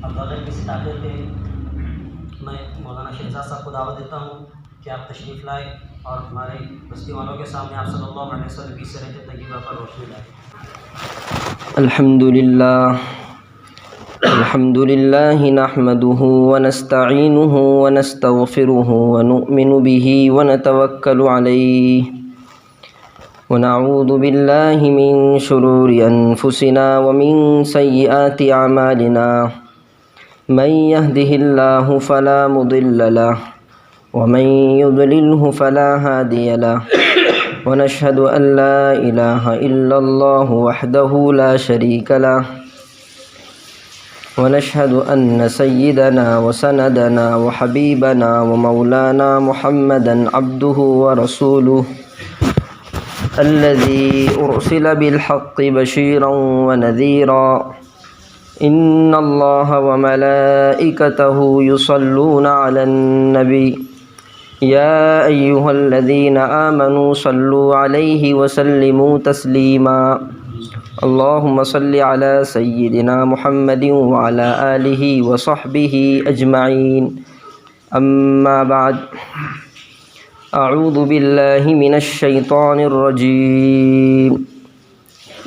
اب بغیر کسی تاخیر کے میں مولانا شہزاد صاحب کو دعوت دیتا ہوں کہ آپ تشریف لائیں اور ہمارے بستی والوں کے سامنے آپ صلی اللہ علیہ وسلم کی سیرت طیبہ پر روشنی لائیں۔ الحمد لله نحمده ونستعينه ونستغفره ونؤمن به ونتوكل عليه ونعوذ بالله من شرور أنفسنا ومن سيئات أعمالنا من يهده الله فلا مضل له ومن يضلله فلا هادي له ونشهد أن لا إله إلا الله وحده لا شريك له ونشهد أن سيدنا وسندنا وحبيبنا ومولانا محمدا عبده ورسوله الذي أرسل بالحق بشيرا ونذيرا إن الله وملائكته يصلون على النبي يا أيها الذين آمنوا صلوا عليه وسلموا تسليما اللهم صل على سيدنا محمد وعلى آله وصحبه أجمعين أما بعد أعوذ بالله من الشيطان الرجيم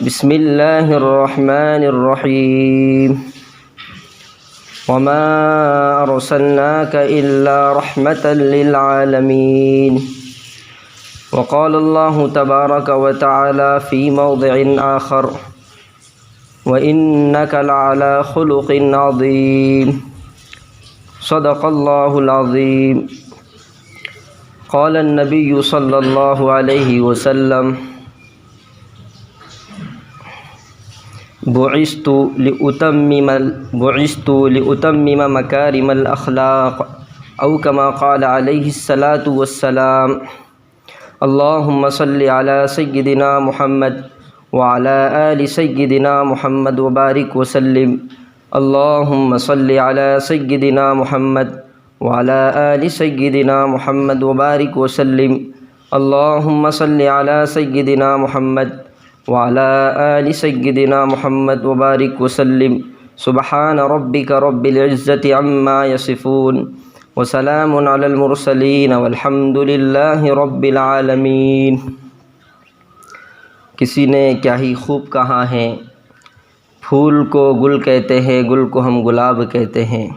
بسم الله الرحمن الرحيم وما أرسلناك إلا رحمة للعالمين وقال الله تبارك وتعالى في موضع آخر وإنك لعلى خلق عظيم صدق الله العظيم قال النبي صلى الله عليه وسلم بعثت لأتمم مكارم الأخلاق أو كما قال عليه الصلاة والسلام اللهم صل على سيدنا محمد وعلى آل سيدنا محمد وبارك وسلم اللهم صل على سيدنا محمد وعلى آل سيدنا محمد وبارك وسلم اللهم صل على سيدنا محمد وعلى آل سيدنا محمد وبارك وسلم سبحان ربك رب العزة عما يصفون وسلام على المرسلين والحمد لله رب العالمین۔ کسی نے کیا ہی خوب کہا ہے، پھول کو گل کہتے ہیں، گل کو ہم گلاب کہتے ہیں،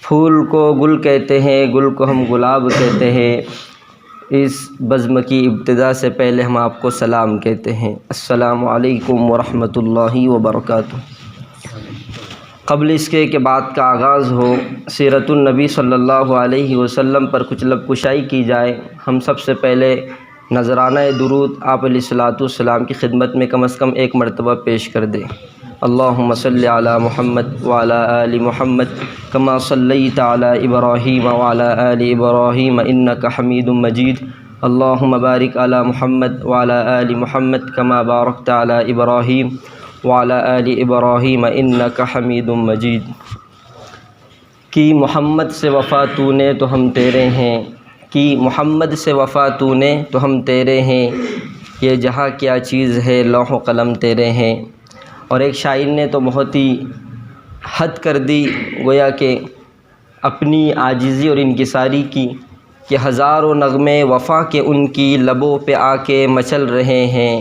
پھول کو گل کہتے ہیں، گل کو ہم گلاب کہتے ہیں۔ اس بزم کی ابتدا سے پہلے ہم آپ کو سلام کہتے ہیں، السلام علیکم ورحمۃ اللہ وبرکاتہ۔ قبل اس کے بعد کا آغاز ہو، سیرت النبی صلی اللہ علیہ وسلم پر کچھ لب کشائی کی جائے۔ ہم سب سے پہلے نذرانہ درود آپ علیہ الصلوۃ والسلام کی خدمت میں کم از کم ایک مرتبہ پیش کر دیں۔ اللہم صلی علی محمد وعلی آل محمد کما صلیت علی ابراہیم وعلی آل ابراہیم انک حمید مجید اللہم بارک علی محمد وعلی آل محمد کما بارکت علی ابراہیم وعلی آل ابراہیم انک حمید مجید۔ کی محمد سے وفا تو نے تو ہم تیرے ہیں، کی محمد سے وفا تو نے تو ہم تیرے ہیں، یہ جہاں کیا چیز ہے لوح و قلم تیرے ہیں۔ اور ایک شاعر نے تو بہت ہی حد کر دی، گویا کہ اپنی عاجزی اور انکساری کی، کہ ہزاروں نغمے وفا کے ان کی لبوں پہ آ کے مچل رہے ہیں،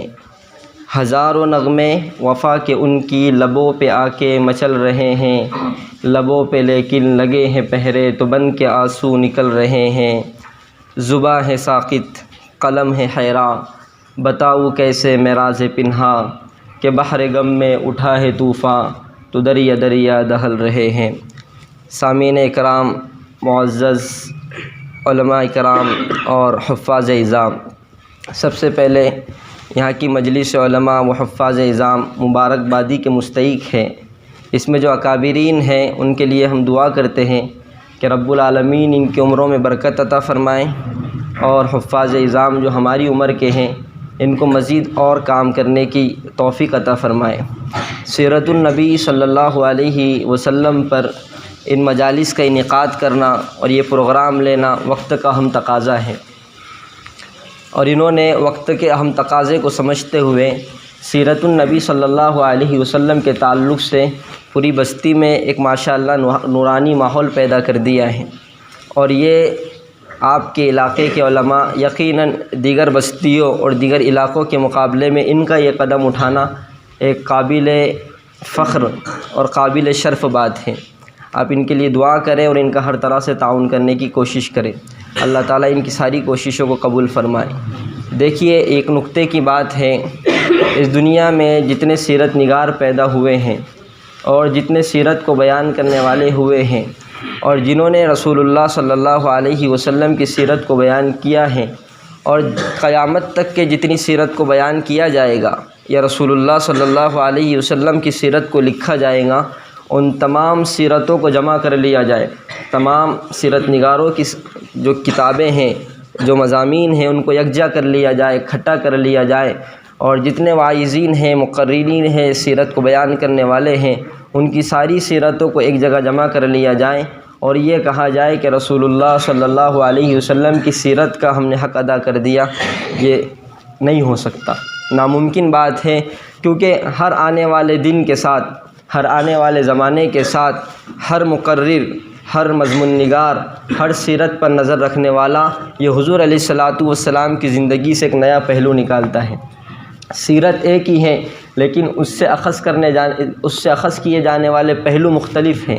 ہزاروں نغمے وفا کے ان کی لبوں پہ آ کے مچل رہے ہیں، لبوں پہ لیکن لگے ہیں پہرے تو بن کے آنسو نکل رہے ہیں۔ زباں ہے ساکت قلم ہے حیراں، بتاؤ کیسے میں راز پنہا، کہ بحر غم میں اٹھا ہے طوفاں تو دریا دریا دہل رہے ہیں۔ سامعین اکرام، معزز علماء اکرام اور حفاظ اعظام، سب سے پہلے یہاں کی مجلس علماء و حفاظ اعظام مبارکبادی کے مستحق ہیں۔ اس میں جو اکابرین ہیں ان کے لیے ہم دعا کرتے ہیں کہ رب العالمین ان کی عمروں میں برکت عطا فرمائیں، اور حفاظ اعظام جو ہماری عمر کے ہیں ان کو مزید اور کام کرنے کی توفیق عطا فرمائیں۔ سیرت النبی صلی اللہ علیہ وسلم پر ان مجالس کا انعقاد کرنا اور یہ پروگرام لینا وقت کا اہم تقاضا ہے، اور انہوں نے وقت کے اہم تقاضے کو سمجھتے ہوئے سیرت النبی صلی اللہ علیہ وسلم کے تعلق سے پوری بستی میں ایک ماشاءاللہ نورانی ماحول پیدا کر دیا ہے، اور یہ آپ کے علاقے کے علماء یقیناً دیگر بستیوں اور دیگر علاقوں کے مقابلے میں ان کا یہ قدم اٹھانا ایک قابل فخر اور قابل شرف بات ہے۔ آپ ان کے لیے دعا کریں اور ان کا ہر طرح سے تعاون کرنے کی کوشش کریں، اللہ تعالیٰ ان کی ساری کوششوں کو قبول فرمائے۔ دیکھیے، ایک نقطے کی بات ہے، اس دنیا میں جتنے سیرت نگار پیدا ہوئے ہیں اور جتنے سیرت کو بیان کرنے والے ہوئے ہیں اور جنہوں نے رسول اللہ صلی اللہ علیہ وسلم کی سیرت کو بیان کیا ہے، اور قیامت تک کے جتنی سیرت کو بیان کیا جائے گا یا رسول اللہ صلی اللہ علیہ وسلم کی سیرت کو لکھا جائے گا، ان تمام سیرتوں کو جمع کر لیا جائے، تمام سیرت نگاروں کی جو کتابیں ہیں، جو مضامین ہیں، ان کو یکجا کر لیا جائے، اکٹھا کر لیا جائے، اور جتنے واعظین ہیں، مقررین ہیں، سیرت کو بیان کرنے والے ہیں، ان کی ساری سیرتوں کو ایک جگہ جمع کر لیا جائے، اور یہ کہا جائے کہ رسول اللہ صلی اللہ علیہ وسلم کی سیرت کا ہم نے حق ادا کر دیا۔ یہ نہیں ہو سکتا، ناممکن بات ہے، کیونکہ ہر آنے والے دن کے ساتھ، ہر آنے والے زمانے کے ساتھ، ہر مقرر، ہر مضمون نگار، ہر سیرت پر نظر رکھنے والا یہ حضور علیہ الصلاۃ والسلام کی زندگی سے ایک نیا پہلو نکالتا ہے۔ سیرت ایک ہی ہے، لیکن اس سے اخذ کیے جانے والے پہلو مختلف ہیں۔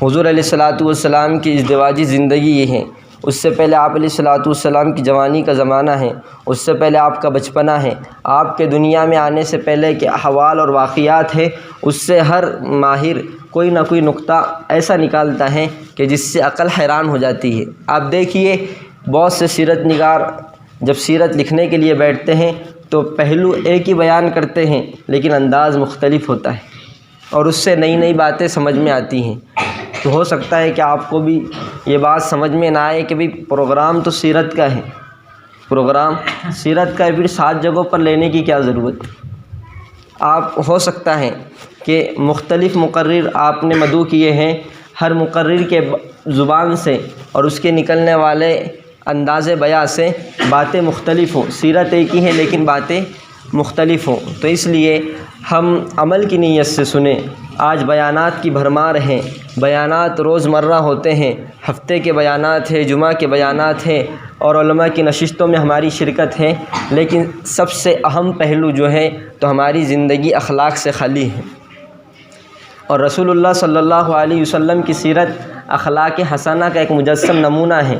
حضور علیہ الصلاۃ والسلام کی ازدواجی زندگی یہ ہے، اس سے پہلے آپ علیہ الصلاۃ والسلام کی جوانی کا زمانہ ہے، اس سے پہلے آپ کا بچپنا ہے، آپ کے دنیا میں آنے سے پہلے کے احوال اور واقعات ہیں، اس سے ہر ماہر کوئی نہ کوئی نقطہ ایسا نکالتا ہے کہ جس سے عقل حیران ہو جاتی ہے۔ آپ دیکھیے، بہت سے سیرت نگار جب سیرت لکھنے کے لیے بیٹھتے ہیں تو پہلو ایک ہی بیان کرتے ہیں، لیکن انداز مختلف ہوتا ہے، اور اس سے نئی نئی باتیں سمجھ میں آتی ہیں۔ تو ہو سکتا ہے کہ آپ کو بھی یہ بات سمجھ میں نہ آئے کہ پروگرام تو سیرت کا ہے، پروگرام سیرت کا ہے، پھر 7 جگہوں پر لینے کی کیا ضرورت؟ آپ ہو سکتا ہے کہ مختلف مقرر آپ نے مدعو کیے ہیں، ہر مقرر کے زبان سے اور اس کے نکلنے والے انداز بیان سے باتیں مختلف ہوں، سیرت ایک ہی ہے لیکن باتیں مختلف ہوں۔ تو اس لیے ہم عمل کی نیت سے سنیں۔ آج بیانات کی بھرمار ہیں، بیانات روز مرہ ہوتے ہیں، ہفتے کے بیانات ہیں، جمعہ کے بیانات ہیں، اور علماء کی نشستوں میں ہماری شرکت ہے، لیکن سب سے اہم پہلو جو ہے تو ہماری زندگی اخلاق سے خالی ہے، اور رسول اللہ صلی اللہ علیہ وسلم کی سیرت اخلاق حسنہ کا ایک مجسم نمونہ ہے۔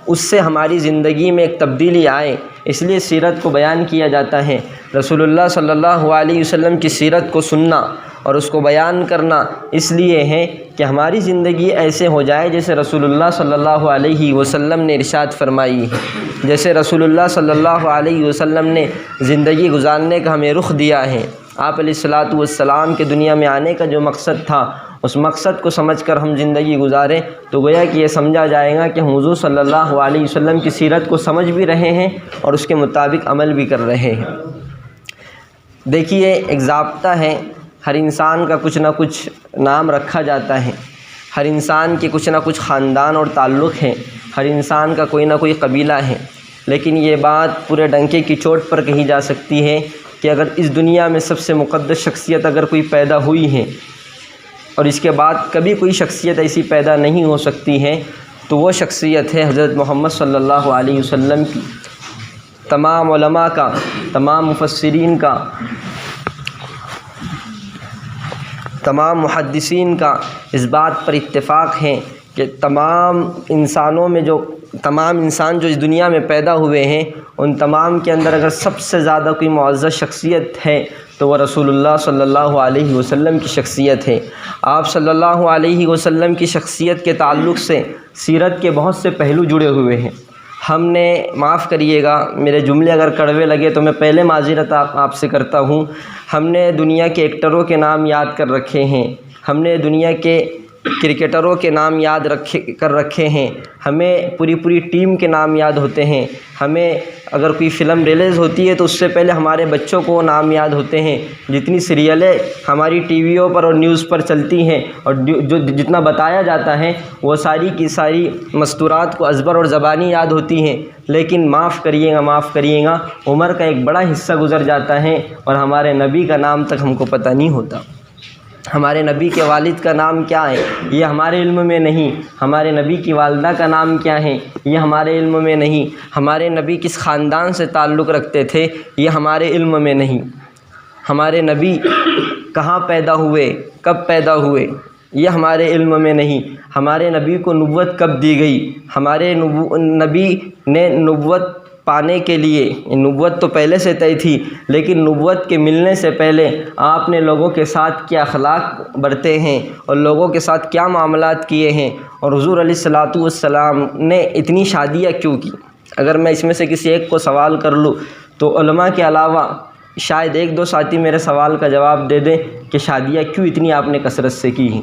اس سے ہماری زندگی میں ایک تبدیلی آئے، اس لیے سیرت کو بیان کیا جاتا ہے۔ رسول اللہ صلی اللہ علیہ وسلم کی سیرت کو سننا اور اس کو بیان کرنا اس لیے ہے کہ ہماری زندگی ایسے ہو جائے جیسے رسول اللہ صلی اللہ علیہ وسلم نے ارشاد فرمائی ہے، جیسے رسول اللہ صلی اللہ علیہ وسلم نے زندگی گزارنے کا ہمیں رخ دیا ہے۔ آپ علیہ الصلاۃ والسلام کے دنیا میں آنے کا جو مقصد تھا، اس مقصد کو سمجھ کر ہم زندگی گزاریں تو گویا کہ یہ سمجھا جائے گا کہ ہم حضور صلی اللہ علیہ وسلم کی سیرت کو سمجھ بھی رہے ہیں اور اس کے مطابق عمل بھی کر رہے ہیں۔ دیکھیے، ایک ضابطہ ہے، ہر انسان کا کچھ نہ کچھ نام رکھا جاتا ہے، ہر انسان کے کچھ نہ کچھ خاندان اور تعلق ہیں، ہر انسان کا کوئی نہ کوئی قبیلہ ہے، لیکن یہ بات پورے ڈنکے کی چوٹ پر کہی جا سکتی ہے کہ اگر اس دنیا میں سب سے مقدس شخصیت اگر کوئی پیدا ہوئی ہے اور اس کے بعد کبھی کوئی شخصیت ایسی پیدا نہیں ہو سکتی ہے تو وہ شخصیت ہے حضرت محمد صلی اللہ علیہ وسلم کی۔ تمام علماء کا، تمام مفسرین کا، تمام محدثین کا اس بات پر اتفاق ہے کہ تمام انسان جو اس دنیا میں پیدا ہوئے ہیں، ان تمام کے اندر اگر سب سے زیادہ کوئی معزز شخصیت ہے تو وہ رسول اللہ صلی اللہ علیہ وسلم کی شخصیت ہے۔ آپ صلی اللہ علیہ وسلم کی شخصیت کے تعلق سے سیرت کے بہت سے پہلو جڑے ہوئے ہیں۔ ہم نے، معاف کریے گا میرے جملے اگر کڑوے لگے تو میں پہلے معذرت آپ سے کرتا ہوں، ہم نے دنیا کے ایکٹروں کے نام یاد کر رکھے ہیں، ہم نے دنیا کے کرکٹروں کے نام یاد کر رکھے ہیں، ہمیں پوری ٹیم کے نام یاد ہوتے ہیں، ہمیں اگر کوئی فلم ریلیز ہوتی ہے تو اس سے پہلے ہمارے بچوں کو نام یاد ہوتے ہیں، جتنی سیریلیں ہماری ٹی ویوں پر اور نیوز پر چلتی ہیں اور جو جتنا بتایا جاتا ہے وہ ساری کی ساری مستورات کو ازبر اور زبانی یاد ہوتی ہیں، لیکن معاف کریے گا عمر کا ایک بڑا حصہ گزر جاتا ہے اور ہمارے نبی کا نام تک ہم کو پتہ نہیں ہوتا، ہمارے نبی کے والد کا نام کیا ہے یہ ہمارے علم میں نہیں، ہمارے نبی کی والدہ کا نام کیا ہے یہ ہمارے علم میں نہیں، ہمارے نبی کس خاندان سے تعلق رکھتے تھے یہ ہمارے علم میں نہیں، ہمارے نبی کہاں پیدا ہوئے، کب پیدا ہوئے یہ ہمارے علم میں نہیں، ہمارے نبی کو نبوت کب دی گئی، ہمارے نبی نے نبوت پانے کے لیے، نبوت تو پہلے سے طے تھی لیکن نبوت کے ملنے سے پہلے آپ نے لوگوں کے ساتھ کیا اخلاق برتے ہیں اور لوگوں کے ساتھ کیا معاملات کیے ہیں، اور حضور علیہ الصلاۃ والسلام نے اتنی شادیاں کیوں کی۔ اگر میں اس میں سے کسی ایک کو سوال کر لوں تو علماء کے علاوہ شاید ایک دو ساتھی میرے سوال کا جواب دے دیں کہ شادیاں کیوں اتنی آپ نے کثرت سے کی ہیں۔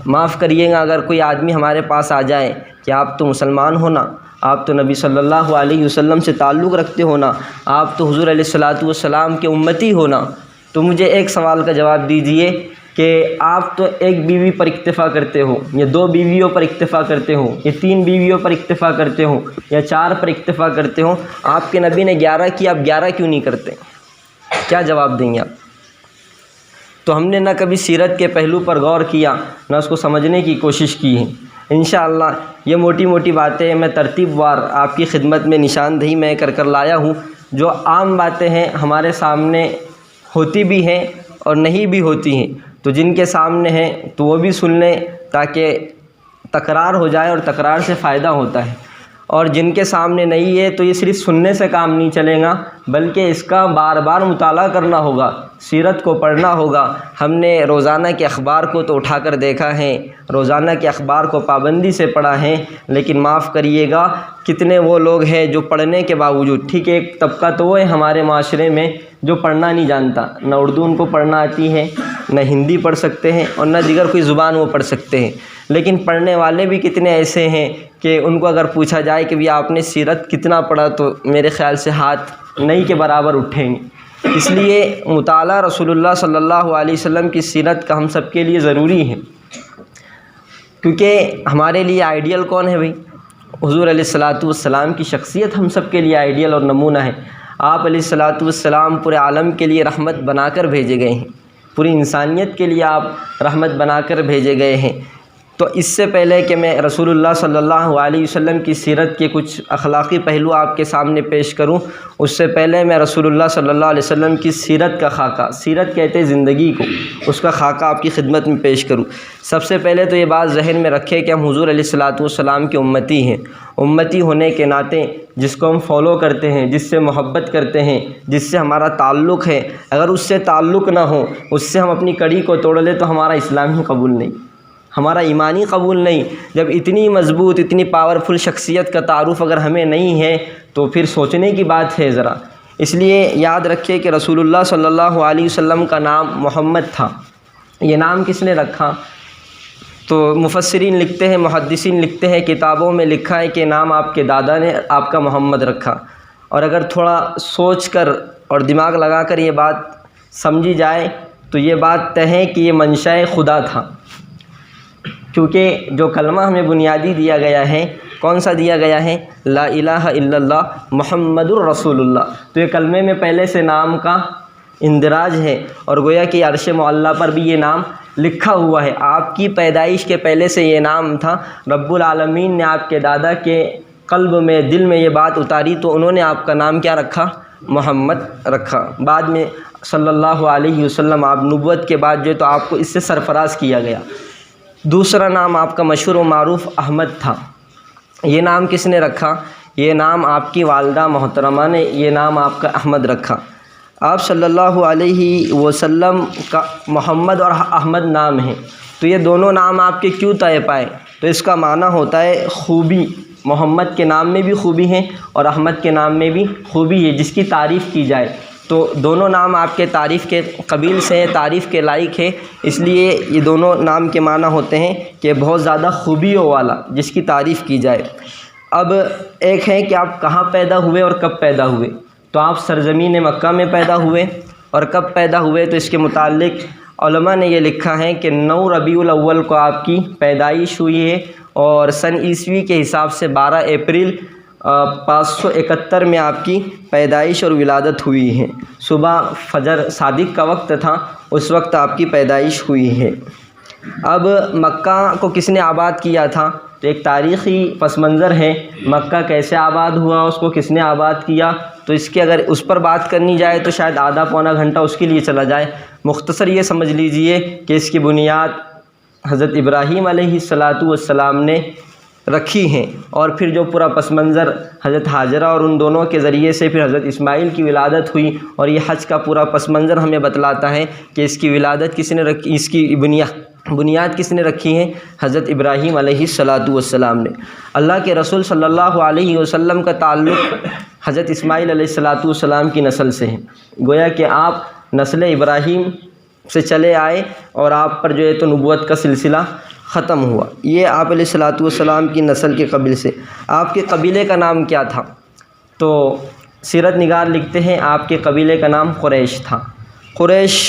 معاف کریے گا اگر کوئی آدمی ہمارے پاس آ جائے کہ آپ تو مسلمان ہونا، آپ تو نبی صلی اللہ علیہ وسلم سے تعلق رکھتے ہونا، آپ تو حضور علیہ الصلاۃ والسلام کے امتی ہونا، تو مجھے ایک سوال کا جواب دیجئے کہ آپ تو ایک بیوی پر اکتفا کرتے ہو یا 2 بیویوں پر اکتفا کرتے ہو یا 3 بیویوں پر اکتفا کرتے ہو یا 4 پر اکتفا کرتے ہو، آپ کے نبی نے 11 کیا، آپ 11 کیوں نہیں کرتے؟ کیا جواب دیں گے آپ؟ تو ہم نے نہ کبھی سیرت کے پہلو پر غور کیا نہ اس کو سمجھنے کی کوشش کی ہے۔ انشاءاللہ یہ موٹی باتیں میں ترتیب وار آپ کی خدمت میں نشاندہی میں کر لایا ہوں، جو عام باتیں ہیں ہمارے سامنے ہوتی بھی ہیں اور نہیں بھی ہوتی ہیں، تو جن کے سامنے ہیں تو وہ بھی سن لیں تاکہ تکرار ہو جائے اور تکرار سے فائدہ ہوتا ہے، اور جن کے سامنے نہیں ہے تو یہ صرف سننے سے کام نہیں چلے گا بلکہ اس کا بار بار مطالعہ کرنا ہوگا، سیرت کو پڑھنا ہوگا۔ ہم نے روزانہ کے اخبار کو تو اٹھا کر دیکھا ہے، روزانہ کے اخبار کو پابندی سے پڑھا ہے، لیکن معاف کریے گا کتنے وہ لوگ ہیں جو پڑھنے کے باوجود، ٹھیک ہے ایک طبقہ تو وہ ہے ہمارے معاشرے میں جو پڑھنا نہیں جانتا، نہ اردو ان کو پڑھنا آتی ہے، نہ ہندی پڑھ سکتے ہیں اور نہ دیگر کوئی زبان وہ پڑھ سکتے ہیں، لیکن پڑھنے والے بھی کتنے ایسے ہیں کہ ان کو اگر پوچھا جائے کہ بھی آپ نے سیرت کتنا پڑھا تو میرے خیال سے ہاتھ نہیں کے برابر اٹھیں گے۔ اس لیے مطالعہ رسول اللہ صلی اللہ علیہ وسلم کی سیرت کا ہم سب کے لیے ضروری ہے، کیونکہ ہمارے لیے آئیڈیل کون ہے بھائی؟ حضور علیہ الصلاۃ والسلام کی شخصیت ہم سب کے لیے آئیڈیل اور نمونہ ہے۔ آپ علیہ الصلاۃ والسلام پورے عالم کے لیے رحمت بنا کر بھیجے گئے ہیں، پوری انسانیت کے لیے آپ رحمت بنا کر بھیجے گئے ہیں۔ تو اس سے پہلے کہ میں رسول اللہ صلی اللہ علیہ وسلم کی سیرت کے کچھ اخلاقی پہلو آپ کے سامنے پیش کروں، اس سے پہلے میں رسول اللہ صلی اللہ علیہ وسلم کی سیرت کا خاکہ، سیرت کہتے ہیں زندگی کو، اس کا خاکہ آپ کی خدمت میں پیش کروں۔ سب سے پہلے تو یہ بات ذہن میں رکھے کہ ہم حضور علیہ الصلاۃ والسلام کے امتی ہیں، امتی ہونے کے ناطے جس کو ہم فالو کرتے ہیں، جس سے محبت کرتے ہیں، جس سے ہمارا تعلق ہے، اگر اس سے تعلق نہ ہو، اس سے ہم اپنی کڑی کو توڑ لیں تو ہمارا اسلام ہی قبول نہیں، ہمارا ایمانی قبول نہیں۔ جب اتنی مضبوط اتنی پاورفل شخصیت کا تعارف اگر ہمیں نہیں ہے تو پھر سوچنے کی بات ہے ذرا۔ اس لیے یاد رکھے کہ رسول اللہ صلی اللہ علیہ وسلم کا نام محمد تھا۔ یہ نام کس نے رکھا؟ تو مفسرین لکھتے ہیں، محدثین لکھتے ہیں، کتابوں میں لکھا ہے کہ نام آپ کے دادا نے آپ کا محمد رکھا، اور اگر تھوڑا سوچ کر اور دماغ لگا کر یہ بات سمجھی جائے تو یہ بات طے ہے کہ یہ منشاء خدا تھا، کیونکہ جو کلمہ ہمیں بنیادی دیا گیا ہے کون سا دیا گیا ہے؟ لا الہ الا اللہ محمد الرسول اللہ۔ تو یہ کلمے میں پہلے سے نام کا اندراج ہے، اور گویا کہ عرش معلیٰ پر بھی یہ نام لکھا ہوا ہے، آپ کی پیدائش کے پہلے سے یہ نام تھا۔ رب العالمین نے آپ کے دادا کے قلب میں، دل میں یہ بات اتاری تو انہوں نے آپ کا نام کیا رکھا؟ محمد رکھا۔ بعد میں صلی اللہ علیہ وسلم آپ نبوت کے بعد جو تو آپ کو اس سے سرفراز کیا گیا۔ دوسرا نام آپ کا مشہور و معروف احمد تھا۔ یہ نام کس نے رکھا؟ یہ نام آپ کی والدہ محترمہ نے یہ نام آپ کا احمد رکھا۔ آپ صلی اللہ علیہ وسلم کا محمد اور احمد نام ہے، تو یہ دونوں نام آپ کے کیوں طے پائے؟ تو اس کا معنی ہوتا ہے خوبی۔ محمد کے نام میں بھی خوبی ہے اور احمد کے نام میں بھی خوبی ہے، جس کی تعریف کی جائے۔ تو دونوں نام آپ کے تعریف کے قبیل سے ہیں، تعریف کے لائق ہے، اس لیے یہ دونوں نام کے معنی ہوتے ہیں کہ بہت زیادہ خوبیوں والا، جس کی تعریف کی جائے۔ اب ایک ہے کہ آپ کہاں پیدا ہوئے اور کب پیدا ہوئے، تو آپ سرزمین مکہ میں پیدا ہوئے، اور کب پیدا ہوئے تو اس کے متعلق علماء نے یہ لکھا ہے کہ 9 ربیع الاول کو آپ کی پیدائش ہوئی ہے، اور سن عیسوی کے حساب سے 12 اپریل 571 میں آپ کی پیدائش اور ولادت ہوئی ہے۔ صبح فجر صادق کا وقت تھا، اس وقت آپ کی پیدائش ہوئی ہے۔ اب مکہ کو کس نے آباد کیا تھا، تو ایک تاریخی پس منظر ہے، مکہ کیسے آباد ہوا، اس کو کس نے آباد کیا، تو اس کے اگر اس پر بات کرنی جائے تو شاید آدھا پونا گھنٹہ اس کے لیے چلا جائے۔ مختصر یہ سمجھ لیجئے کہ اس کی بنیاد حضرت ابراہیم علیہ السلام نے رکھی ہیں، اور پھر جو پورا پس منظر حضرت ہاجرہ اور ان دونوں کے ذریعے سے پھر حضرت اسماعیل کی ولادت ہوئی، اور یہ حج کا پورا پس منظر ہمیں بتلاتا ہے کہ اس کی ولادت کس نے رکھی، اس کی بنیاد کس نے رکھی ہے، حضرت ابراہیم علیہ السلام نے۔ اللہ کے رسول صلی اللہ علیہ وسلم کا تعلق حضرت اسماعیل علیہ السلام کی نسل سے ہے، گویا کہ آپ نسل ابراہیم سے چلے آئے، اور آپ پر جو ہے تو نبوت کا سلسلہ ختم ہوا۔ یہ آپ علیہ السلام کی نسل کے قبیل سے۔ آپ کے قبیلے کا نام کیا تھا، تو سیرت نگار لکھتے ہیں آپ کے قبیلے کا نام قریش تھا۔ قریش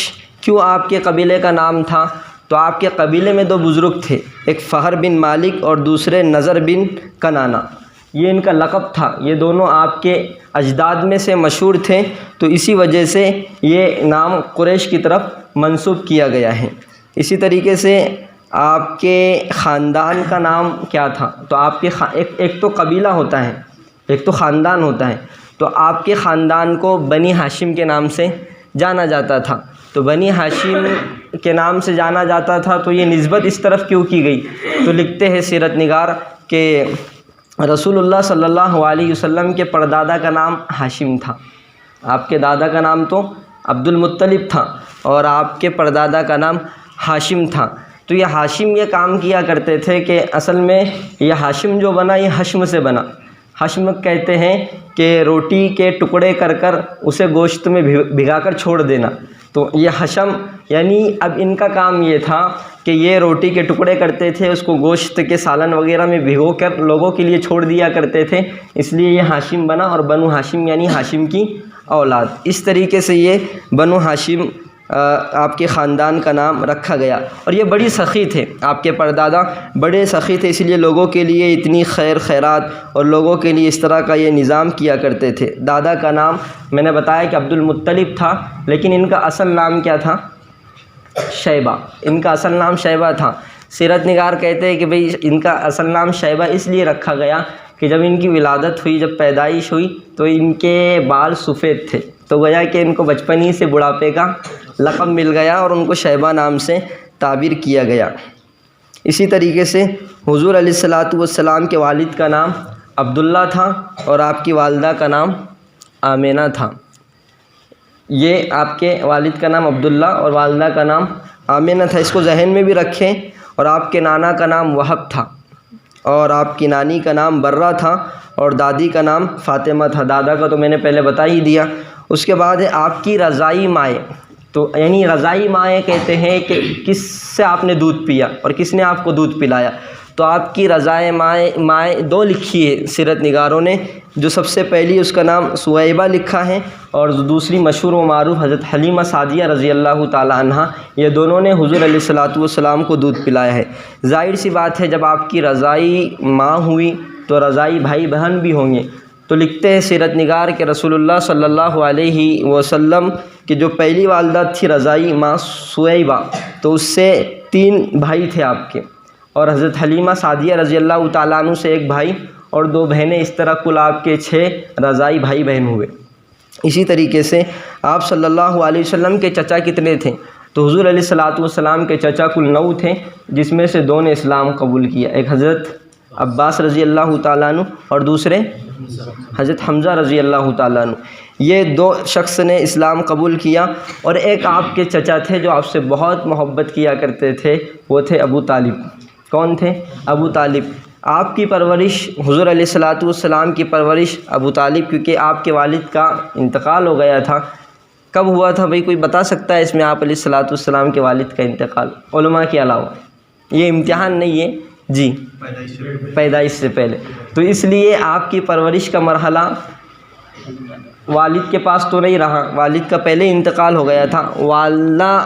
کیوں آپ کے قبیلے کا نام تھا، تو آپ کے قبیلے میں 2 بزرگ تھے، ایک فہر بن مالک اور دوسرے نظر بن کنانہ، یہ ان کا لقب تھا، یہ دونوں آپ کے اجداد میں سے مشہور تھے، تو اسی وجہ سے یہ نام قریش کی طرف منسوب کیا گیا ہے۔ اسی طریقے سے آپ کے خاندان کا نام کیا تھا، تو آپ کے ایک تو قبیلہ ہوتا ہے، ایک تو خاندان ہوتا ہے، تو آپ کے خاندان کو بنی ہاشم کے نام سے جانا جاتا تھا۔ تو بنی ہاشم کے نام سے جانا جاتا تھا، تو یہ نسبت اس طرف کیوں کی گئی، تو لکھتے ہیں سیرت نگار کہ رسول اللہ صلی اللہ علیہ وسلم کے پردادا کا نام ہاشم تھا، آپ کے دادا کا نام تو عبد المطلب تھا، اور آپ کے پردادا کا نام ہاشم تھا۔ تو یہ ہاشم یہ کام کیا کرتے تھے کہ اصل میں یہ ہاشم جو بنا یہ حشم سے بنا۔ حشم کہتے ہیں کہ روٹی کے ٹکڑے کر کر اسے گوشت میں بھگا کر چھوڑ دینا، تو یہ حشم یعنی اب ان کا کام یہ تھا کہ یہ روٹی کے ٹکڑے کرتے تھے، اس کو گوشت کے سالن وغیرہ میں بھگو کر لوگوں کے لیے چھوڑ دیا کرتے تھے، اس لیے یہ ہاشم بنا، اور بنو ہاشم یعنی ہاشم کی اولاد۔ اس طریقے سے یہ بنو ہاشم آپ کے خاندان کا نام رکھا گیا، اور یہ بڑی سخی تھے، آپ کے پردادا بڑے سخی تھے، اس لیے لوگوں کے لیے اتنی خیرات اور لوگوں کے لیے اس طرح کا یہ نظام کیا کرتے تھے۔ دادا کا نام میں نے بتایا کہ عبد المطلب تھا، لیکن ان کا اصل نام کیا تھا، شیبہ، ان کا اصل نام شیبہ تھا۔ سیرت نگار کہتے ہیں کہ بھئی ان کا اصل نام شیبہ اس لیے رکھا گیا کہ جب ان کی ولادت ہوئی، جب پیدائش ہوئی، تو ان کے بال سفید تھے، تو گویا کہ ان کو بچپن ہی سے بڑھاپے کا لقب مل گیا، اور ان کو شیبہ نام سے تعبیر کیا گیا۔ اسی طریقے سے حضور علیہ السلام کے والد کا نام عبداللہ تھا، اور آپ کی والدہ کا نام آمینہ تھا۔ یہ آپ کے والد کا نام عبداللہ اور والدہ کا نام آمینہ تھا، اس کو ذہن میں بھی رکھیں۔ اور آپ کے نانا کا نام وہب تھا، اور آپ کی نانی کا نام برہ تھا، اور دادی کا نام فاطمہ تھا۔ دادا کا تو میں نے پہلے بتا ہی دیا۔ اس کے بعد ہے آپ کی رضائی مائیں، تو یعنی رضائی مائیں کہتے ہیں کہ کس سے آپ نے دودھ پیا اور کس نے آپ کو دودھ پلایا، تو آپ کی رضائی مائیں 2 لکھی ہے سیرت نگاروں نے، جو سب سے پہلی اس کا نام سویبہ لکھا ہے، اور دوسری مشہور و معروف حضرت حلیمہ سعدیہ رضی اللہ تعالی عنہا، یہ دونوں نے حضور علیہ السلام کو دودھ پلایا ہے۔ ظاہر سی بات ہے جب آپ کی رضائی ماں ہوئی تو رضائی بھائی بہن بھی ہوں گے، تو لکھتے ہیں سیرت نگار کہ رسول اللہ صلی اللہ علیہ وسلم کی جو پہلی والدہ تھی رضائی ماں سویبہ، تو اس سے 3 بھائی تھے آپ کے، اور حضرت حلیمہ سعدیہ رضی اللہ تعالیٰ عنہ سے 1 بھائی اور 2 بہنیں، اس طرح کل آپ کے 6 رضائی بھائی بہن ہوئے۔ اسی طریقے سے آپ صلی اللہ علیہ وسلم کے چچا کتنے تھے، تو حضور علیہ السلام کے چچا کل 9 تھے، جس میں سے 2 نے اسلام قبول کیا، ایک حضرت عباس رضی اللہ تعالیٰ عنہ اور دوسرے حضرت حمزہ رضی اللہ تعالیٰ عنہ، یہ 2 شخص نے اسلام قبول کیا۔ اور ایک آپ کے چچا تھے جو آپ سے بہت محبت کیا کرتے تھے، وہ تھے ابو طالب۔ کون تھے؟ ابو طالب۔ آپ کی پرورش، حضور علیہ السلام کی پرورش ابو طالب، کیونکہ آپ کے والد کا انتقال ہو گیا تھا، کب ہوا تھا بھائی؟ کوئی بتا سکتا ہے اس میں آپ علیہ الصلوۃ والسلام کے والد کا انتقال علماء کے علاوہ؟ یہ امتحان نہیں ہے جی، پیدائش سے پہلے. تو اس لیے آپ کی پرورش کا مرحلہ والد کے پاس تو نہیں رہا، والد کا پہلے انتقال ہو گیا تھا. والدہ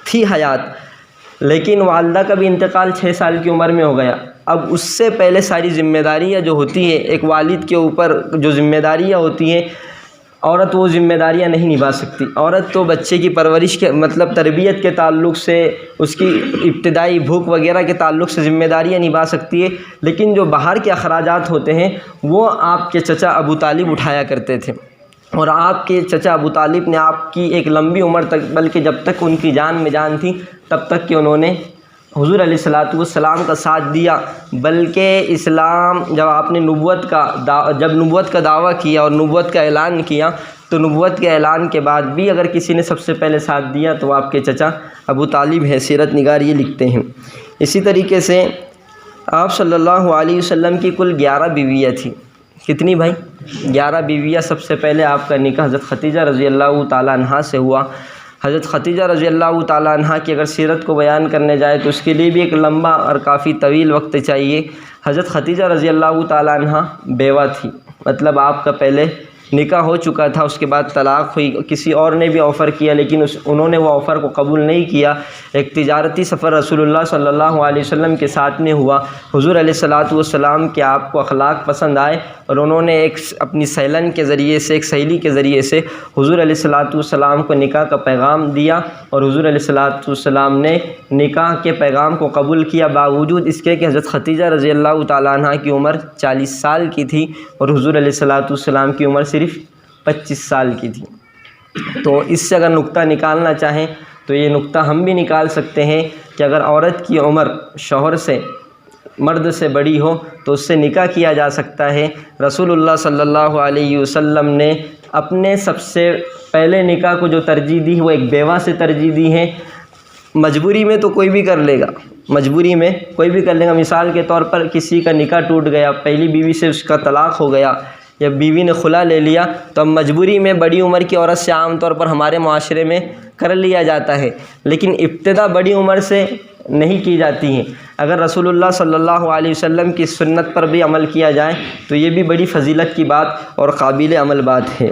تھی حیات، لیکن والدہ کا بھی انتقال 6 سال کی عمر میں ہو گیا. اب اس سے پہلے ساری ذمہ داریاں جو ہوتی ہیں، ایک والد کے اوپر جو ذمہ داریاں ہوتی ہیں، عورت وہ ذمہ داریاں نہیں نبھا سکتی. عورت تو بچے کی پرورش کے مطلب تربیت کے تعلق سے، اس کی ابتدائی بھوک وغیرہ کے تعلق سے ذمہ داریاں نبھا سکتی ہے، لیکن جو باہر کے اخراجات ہوتے ہیں وہ آپ کے چچا ابو طالب اٹھایا کرتے تھے. اور آپ کے چچا ابو طالب نے آپ کی ایک لمبی عمر تک، بلکہ جب تک ان کی جان میں جان تھی تب تک کہ انہوں نے حضور علیہ الصلوۃ والسلام کا ساتھ دیا. بلکہ اسلام جب آپ نے نبوت کا دعویٰ کیا اور نبوت کا اعلان کیا، تو نبوت کے اعلان کے بعد بھی اگر کسی نے سب سے پہلے ساتھ دیا تو آپ کے چچا ابو طالب ہیں. سیرت نگار یہ لکھتے ہیں. اسی طریقے سے آپ صلی اللہ علیہ وسلم کی کل 11 بیویاں تھیں. کتنی بھائی؟ 11 بیویاں. سب سے پہلے آپ کا نکاح حضرت ختیجہ رضی اللہ تعالیٰ عنہا سے ہوا. حضرت ختیجہ رضی اللہ تعالیٰ عنہا کی اگر سیرت کو بیان کرنے جائے تو اس کے لیے بھی ایک لمبا اور کافی طویل وقت چاہیے. حضرت ختیجہ رضی اللہ تعالیٰ عنہا بیوہ تھی، مطلب آپ کا پہلے نکاح ہو چکا تھا، اس کے بعد طلاق ہوئی. کسی اور نے بھی آفر کیا لیکن انہوں نے وہ آفر کو قبول نہیں کیا. ایک تجارتی سفر رسول اللہ صلی اللہ علیہ وسلم کے ساتھ میں ہوا. حضور علیہ الصلوۃ والسلام کے آپ کو اخلاق پسند آئے اور انہوں نے ایک اپنی سیلن کے ذریعے سے، ایک سہیلی کے ذریعے سے حضور علیہ الصلوۃ والسلام کو نکاح کا پیغام دیا، اور حضور علیہ الصلوۃ والسلام نے نکاح کے پیغام کو قبول کیا، باوجود اس کے کہ حضرت ختیجہ رضی اللہ تعالیٰ عنہ کی عمر 40 سال کی تھی اور حضور علیہ الصلوۃ والسلام کی عمر صرف 25 سال کی تھی. تو اس سے اگر نقطہ نکالنا چاہیں تو یہ نقطہ ہم بھی نکال سکتے ہیں کہ اگر عورت کی عمر شوہر سے، مرد سے بڑی ہو تو اس سے نکاح کیا جا سکتا ہے. رسول اللہ صلی اللہ علیہ وسلم نے اپنے سب سے پہلے نکاح کو جو ترجیح دی وہ ایک بیوہ سے ترجیح دی ہے. مجبوری میں تو کوئی بھی کر لے گا، مجبوری میں کوئی بھی کر لے گا. مثال کے طور پر کسی کا نکاح ٹوٹ گیا، پہلی بیوی سے اس کا طلاق ہو گیا یا بیوی نے خلا لے لیا، تو اب مجبوری میں بڑی عمر کی عورت سے عام طور پر ہمارے معاشرے میں کر لیا جاتا ہے، لیکن ابتدا بڑی عمر سے نہیں کی جاتی ہیں. اگر رسول اللہ صلی اللہ علیہ وسلم کی سنت پر بھی عمل کیا جائے تو یہ بھی بڑی فضیلت کی بات اور قابل عمل بات ہے.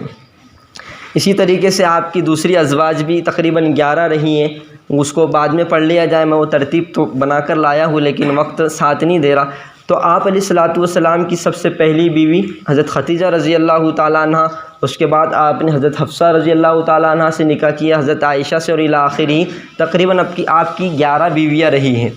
اسی طریقے سے آپ کی دوسری ازواج بھی تقریباً 11 رہی ہیں. اس کو بعد میں پڑھ لیا جائے، میں وہ ترتیب تو بنا کر لایا ہوں لیکن وقت ساتھ نہیں دے رہا. تو آپ علیہ الصلوۃ والسلام کی سب سے پہلی بیوی حضرت ختیجہ رضی اللہ تعالیٰ عنہ، اس کے بعد آپ نے حضرت حفصہ رضی اللہ تعالیٰ عنہ سے نکاح کیا، حضرت عائشہ سے، اور الی آخری تقریباً آپ کی 11 بیویاں رہی ہیں.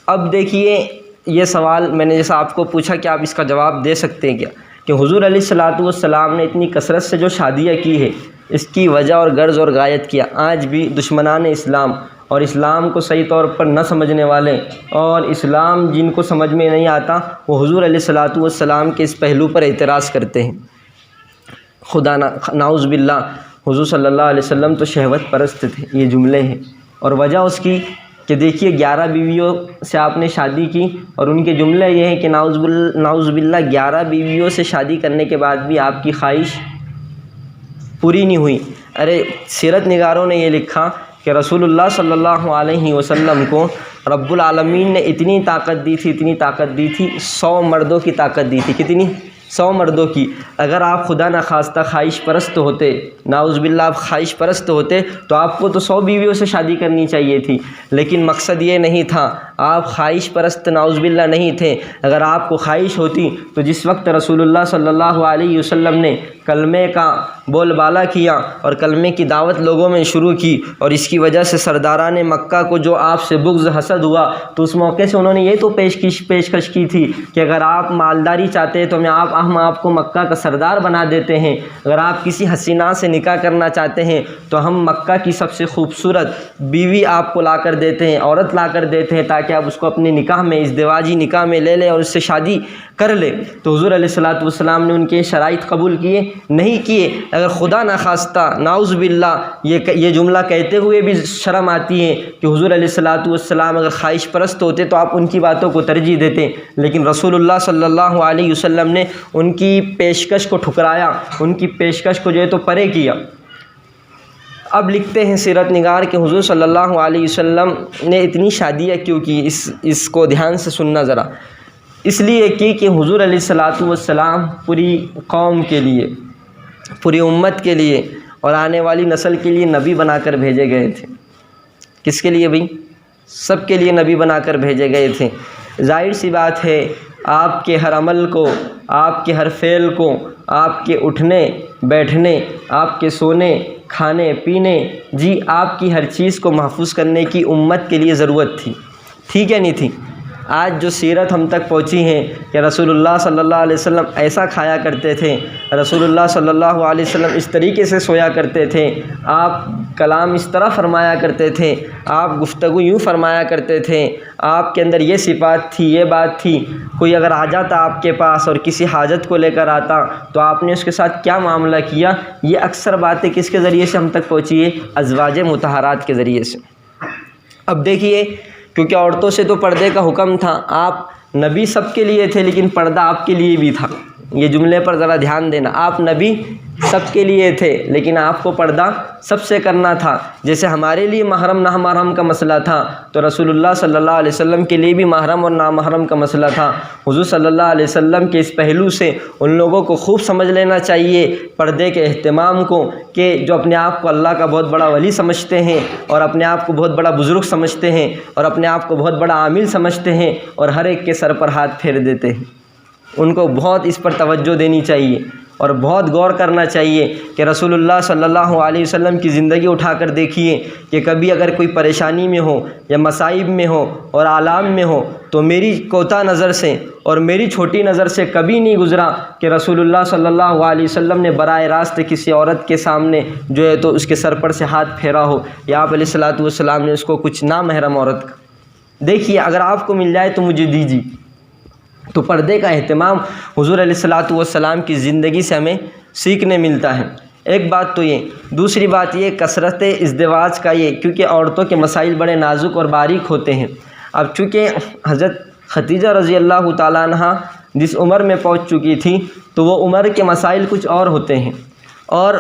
اب دیکھیے یہ سوال میں نے جیسا آپ کو پوچھا کہ آپ اس کا جواب دے سکتے ہیں کیا، کہ حضور علیہ الصلوۃ والسلام نے اتنی کثرت سے جو شادیاں کی ہے اس کی وجہ اور غرض اور غایت کیا. آج بھی دشمنان اسلام اور اسلام کو صحیح طور پر نہ سمجھنے والے اور اسلام جن کو سمجھ میں نہیں آتا وہ حضور علیہ الصلوۃ والسلام کے اس پہلو پر اعتراض کرتے ہیں. خدا نعوذ باللہ، حضور صلی اللہ علیہ وسلم تو شہوت پرست تھے، یہ جملے ہیں. اور وجہ اس کی کہ دیکھیے 11 بیویوں سے آپ نے شادی کی اور ان کے جملے یہ ہیں کہ نعوذ باللہ 11 بیویوں سے شادی کرنے کے بعد بھی آپ کی خواہش پوری نہیں ہوئی. ارے سیرت نگاروں نے یہ لکھا کہ رسول اللہ صلی اللہ علیہ وسلم کو رب العالمین نے اتنی طاقت دی تھی 100 مردوں کی طاقت دی تھی. کتنی؟ 100 مردوں کی. اگر آپ خدا نخواستہ خواہش پرست ہوتے، نعوذ باللہ آپ خواہش پرست ہوتے تو آپ کو تو 100 بیویوں سے شادی کرنی چاہیے تھی، لیکن مقصد یہ نہیں تھا. آپ خواہش پرست نعوذ باللہ نہیں تھے. اگر آپ کو خواہش ہوتی تو جس وقت رسول اللہ صلی اللہ علیہ وسلم نے کلمے کا بول بالا کیا اور کلمے کی دعوت لوگوں میں شروع کی اور اس کی وجہ سے سرداران مکہ کو جو آپ سے بغض حسد ہوا تو اس موقع سے انہوں نے یہ تو پیشکش کی تھی کہ اگر آپ مالداری چاہتے ہیں تو ہم آپ کو مکہ کا سردار بنا دیتے ہیں. اگر آپ کسی حسینہ سے نکاح کرنا چاہتے ہیں تو ہم مکہ کی سب سے خوبصورت بیوی آپ کو لا کر دیتے ہیں، عورت لا کر دیتے ہیں، تاکہ آپ اس کو اپنے نکاح میں، ازدواجی نکاح میں لے لیں اور اس سے شادی کر لے. تو حضور علیہ الصلوۃ والسلام نے ان کے شرائط قبول کیے نہیں کیے. اگر خدا نخواستہ نعوذ باللہ یہ جملہ کہتے ہوئے بھی شرم آتی ہے کہ حضور علیہ الصلوۃ والسلام اگر خواہش پرست ہوتے تو آپ ان کی باتوں کو ترجیح دیتے، لیکن رسول اللہ صلی اللہ علیہ وسلم نے ان کی پیشکش کو ٹھکرایا، ان کی پیشکش کو جو ہے تو پرے کیا. اب لکھتے ہیں سیرت نگار کہ حضور صلی اللہ علیہ وسلم نے اتنی شادیاں کیوں کی، اس کو دھیان سے سننا ذرا۔ اس لیے کہ حضور علیہ الصلاۃ والسلام پوری قوم کے لیے، پوری امت کے لیے اور آنے والی نسل کے لیے نبی بنا کر بھیجے گئے تھے۔ کس کے لیے بھئی؟ سب کے لیے نبی بنا کر بھیجے گئے تھے۔ ظاہر سی بات ہے آپ کے ہر عمل کو، آپ کے ہر فعل کو، آپ کے اٹھنے بیٹھنے، آپ کے سونے کھانے پینے، جی آپ کی ہر چیز کو محفوظ کرنے کی امت کے لیے ضرورت تھی، ٹھیک ہے نہیں تھی؟ آج جو سیرت ہم تک پہنچی ہیں کہ رسول اللہ صلی اللہ علیہ وسلم ایسا کھایا کرتے تھے، رسول اللہ صلی اللہ علیہ وسلم اس طریقے سے سویا کرتے تھے، آپ کلام اس طرح فرمایا کرتے تھے، آپ گفتگو یوں فرمایا کرتے تھے، آپ کے اندر یہ صفات تھی، یہ بات تھی۔ کوئی اگر آ جاتا آپ کے پاس اور کسی حاجت کو لے کر آتا تو آپ نے اس کے ساتھ کیا معاملہ کیا، یہ اکثر باتیں کس کے ذریعے سے ہم تک پہنچی ہے؟ ازواج مطہرات کے ذریعے سے۔ اب دیکھیے، کیونکہ عورتوں سے تو پردے کا حکم تھا، آپ نبی سب کے لیے تھے لیکن پردہ آپ کے لیے بھی تھا۔ یہ جملے پر ذرا دھیان دینا، آپ نبی سب کے لیے تھے لیکن آپ کو پردہ سب سے کرنا تھا۔ جیسے ہمارے لیے محرم نامحرم کا مسئلہ تھا تو رسول اللہ صلی اللہ علیہ وسلم کے لیے بھی محرم اور نامحرم کا مسئلہ تھا۔ حضور صلی اللہ علیہ وسلم کے اس پہلو سے ان لوگوں کو خوب سمجھ لینا چاہیے پردے کے اہتمام کو، کہ جو اپنے آپ کو اللہ کا بہت بڑا ولی سمجھتے ہیں اور اپنے آپ کو بہت بڑا بزرگ سمجھتے ہیں اور اپنے آپ کو بہت بڑا عامل سمجھتے ہیں اور ہر ایک کے سر پر ہاتھ پھیر دیتے ہیں۔ ان کو بہت اس پر توجہ دینی چاہیے اور بہت غور کرنا چاہیے کہ رسول اللہ صلی اللہ علیہ وسلم کی زندگی اٹھا کر دیکھیے کہ کبھی اگر کوئی پریشانی میں ہو یا مصائب میں ہو اور آلام میں ہو تو میری کوتاہ نظر سے اور میری چھوٹی نظر سے کبھی نہیں گزرا کہ رسول اللہ صلی اللہ علیہ وسلم نے براہ راست کسی عورت کے سامنے جو ہے تو اس کے سر پر سے ہاتھ پھیرا ہو یا آپ علیہ الصلاۃ والسلام نے اس کو کچھ نامحرم عورت کا۔ دیکھیے، اگر آپ کو مل جائے تو مجھے دیجیے۔ تو پردے کا اہتمام حضور علیہ الصلاۃ والسلام کی زندگی سے ہمیں سیکھنے ملتا ہے۔ ایک بات تو یہ، دوسری بات یہ کثرت ازدواج کا یہ، کیونکہ عورتوں کے مسائل بڑے نازک اور باریک ہوتے ہیں۔ اب چونکہ حضرت خدیجہ رضی اللہ تعالیٰ عنہ جس عمر میں پہنچ چکی تھی تو وہ عمر کے مسائل کچھ اور ہوتے ہیں اور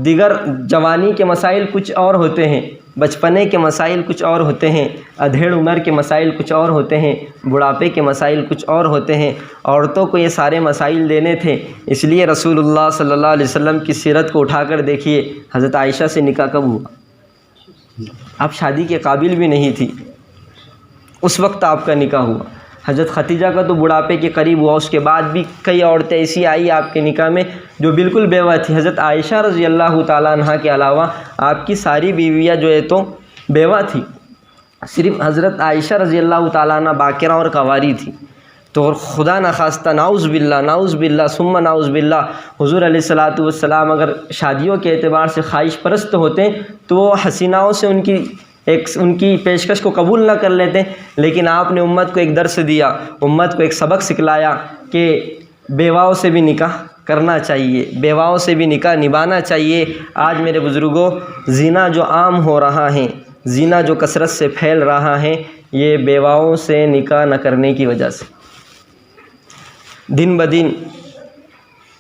دیگر جوانی کے مسائل کچھ اور ہوتے ہیں، بچپنے کے مسائل کچھ اور ہوتے ہیں، ادھیڑ عمر کے مسائل کچھ اور ہوتے ہیں، بڑھاپے کے مسائل کچھ اور ہوتے ہیں۔ عورتوں کو یہ سارے مسائل دینے تھے، اس لیے رسول اللہ صلی اللہ علیہ وسلم کی سیرت کو اٹھا کر دیکھیے، حضرت عائشہ سے نکاح کب ہوا؟ آپ شادی کے قابل بھی نہیں تھی، اس وقت آپ کا نکاح ہوا۔ حضرت ختیجہ کا تو بڑھاپے کے قریب ہوا، اس کے بعد بھی کئی عورتیں ایسی آئی آپ کے نکاح میں جو بالکل بیوہ تھی۔ حضرت عائشہ رضی اللہ تعالیٰ عنہ کے علاوہ آپ کی ساری بیویاں جو ہے تو بیوہ تھی، صرف حضرت عائشہ رضی اللہ تعالیٰ عنہ باکرہ اور کنواری تھی۔ تو خدا نخواستہ، نعوذ باللہ ثم نعوذ باللہ، حضور علیہ الصلاۃ والسلام اگر شادیوں کے اعتبار سے خواہش پرست ہوتے تو وہ حسیناؤں سے ان کی پیشکش کو قبول نہ کر لیتے، لیکن آپ نے امت کو ایک درس دیا، امت کو ایک سبق سکھلایا کہ بیواؤں سے بھی نکاح کرنا چاہیے، بیواؤں سے بھی نکاح نبھانا چاہیے۔ آج میرے بزرگوں، زنا جو عام ہو رہا ہے، زنا جو کثرت سے پھیل رہا ہے، یہ بیواؤں سے نکاح نہ کرنے کی وجہ سے۔ دن بدن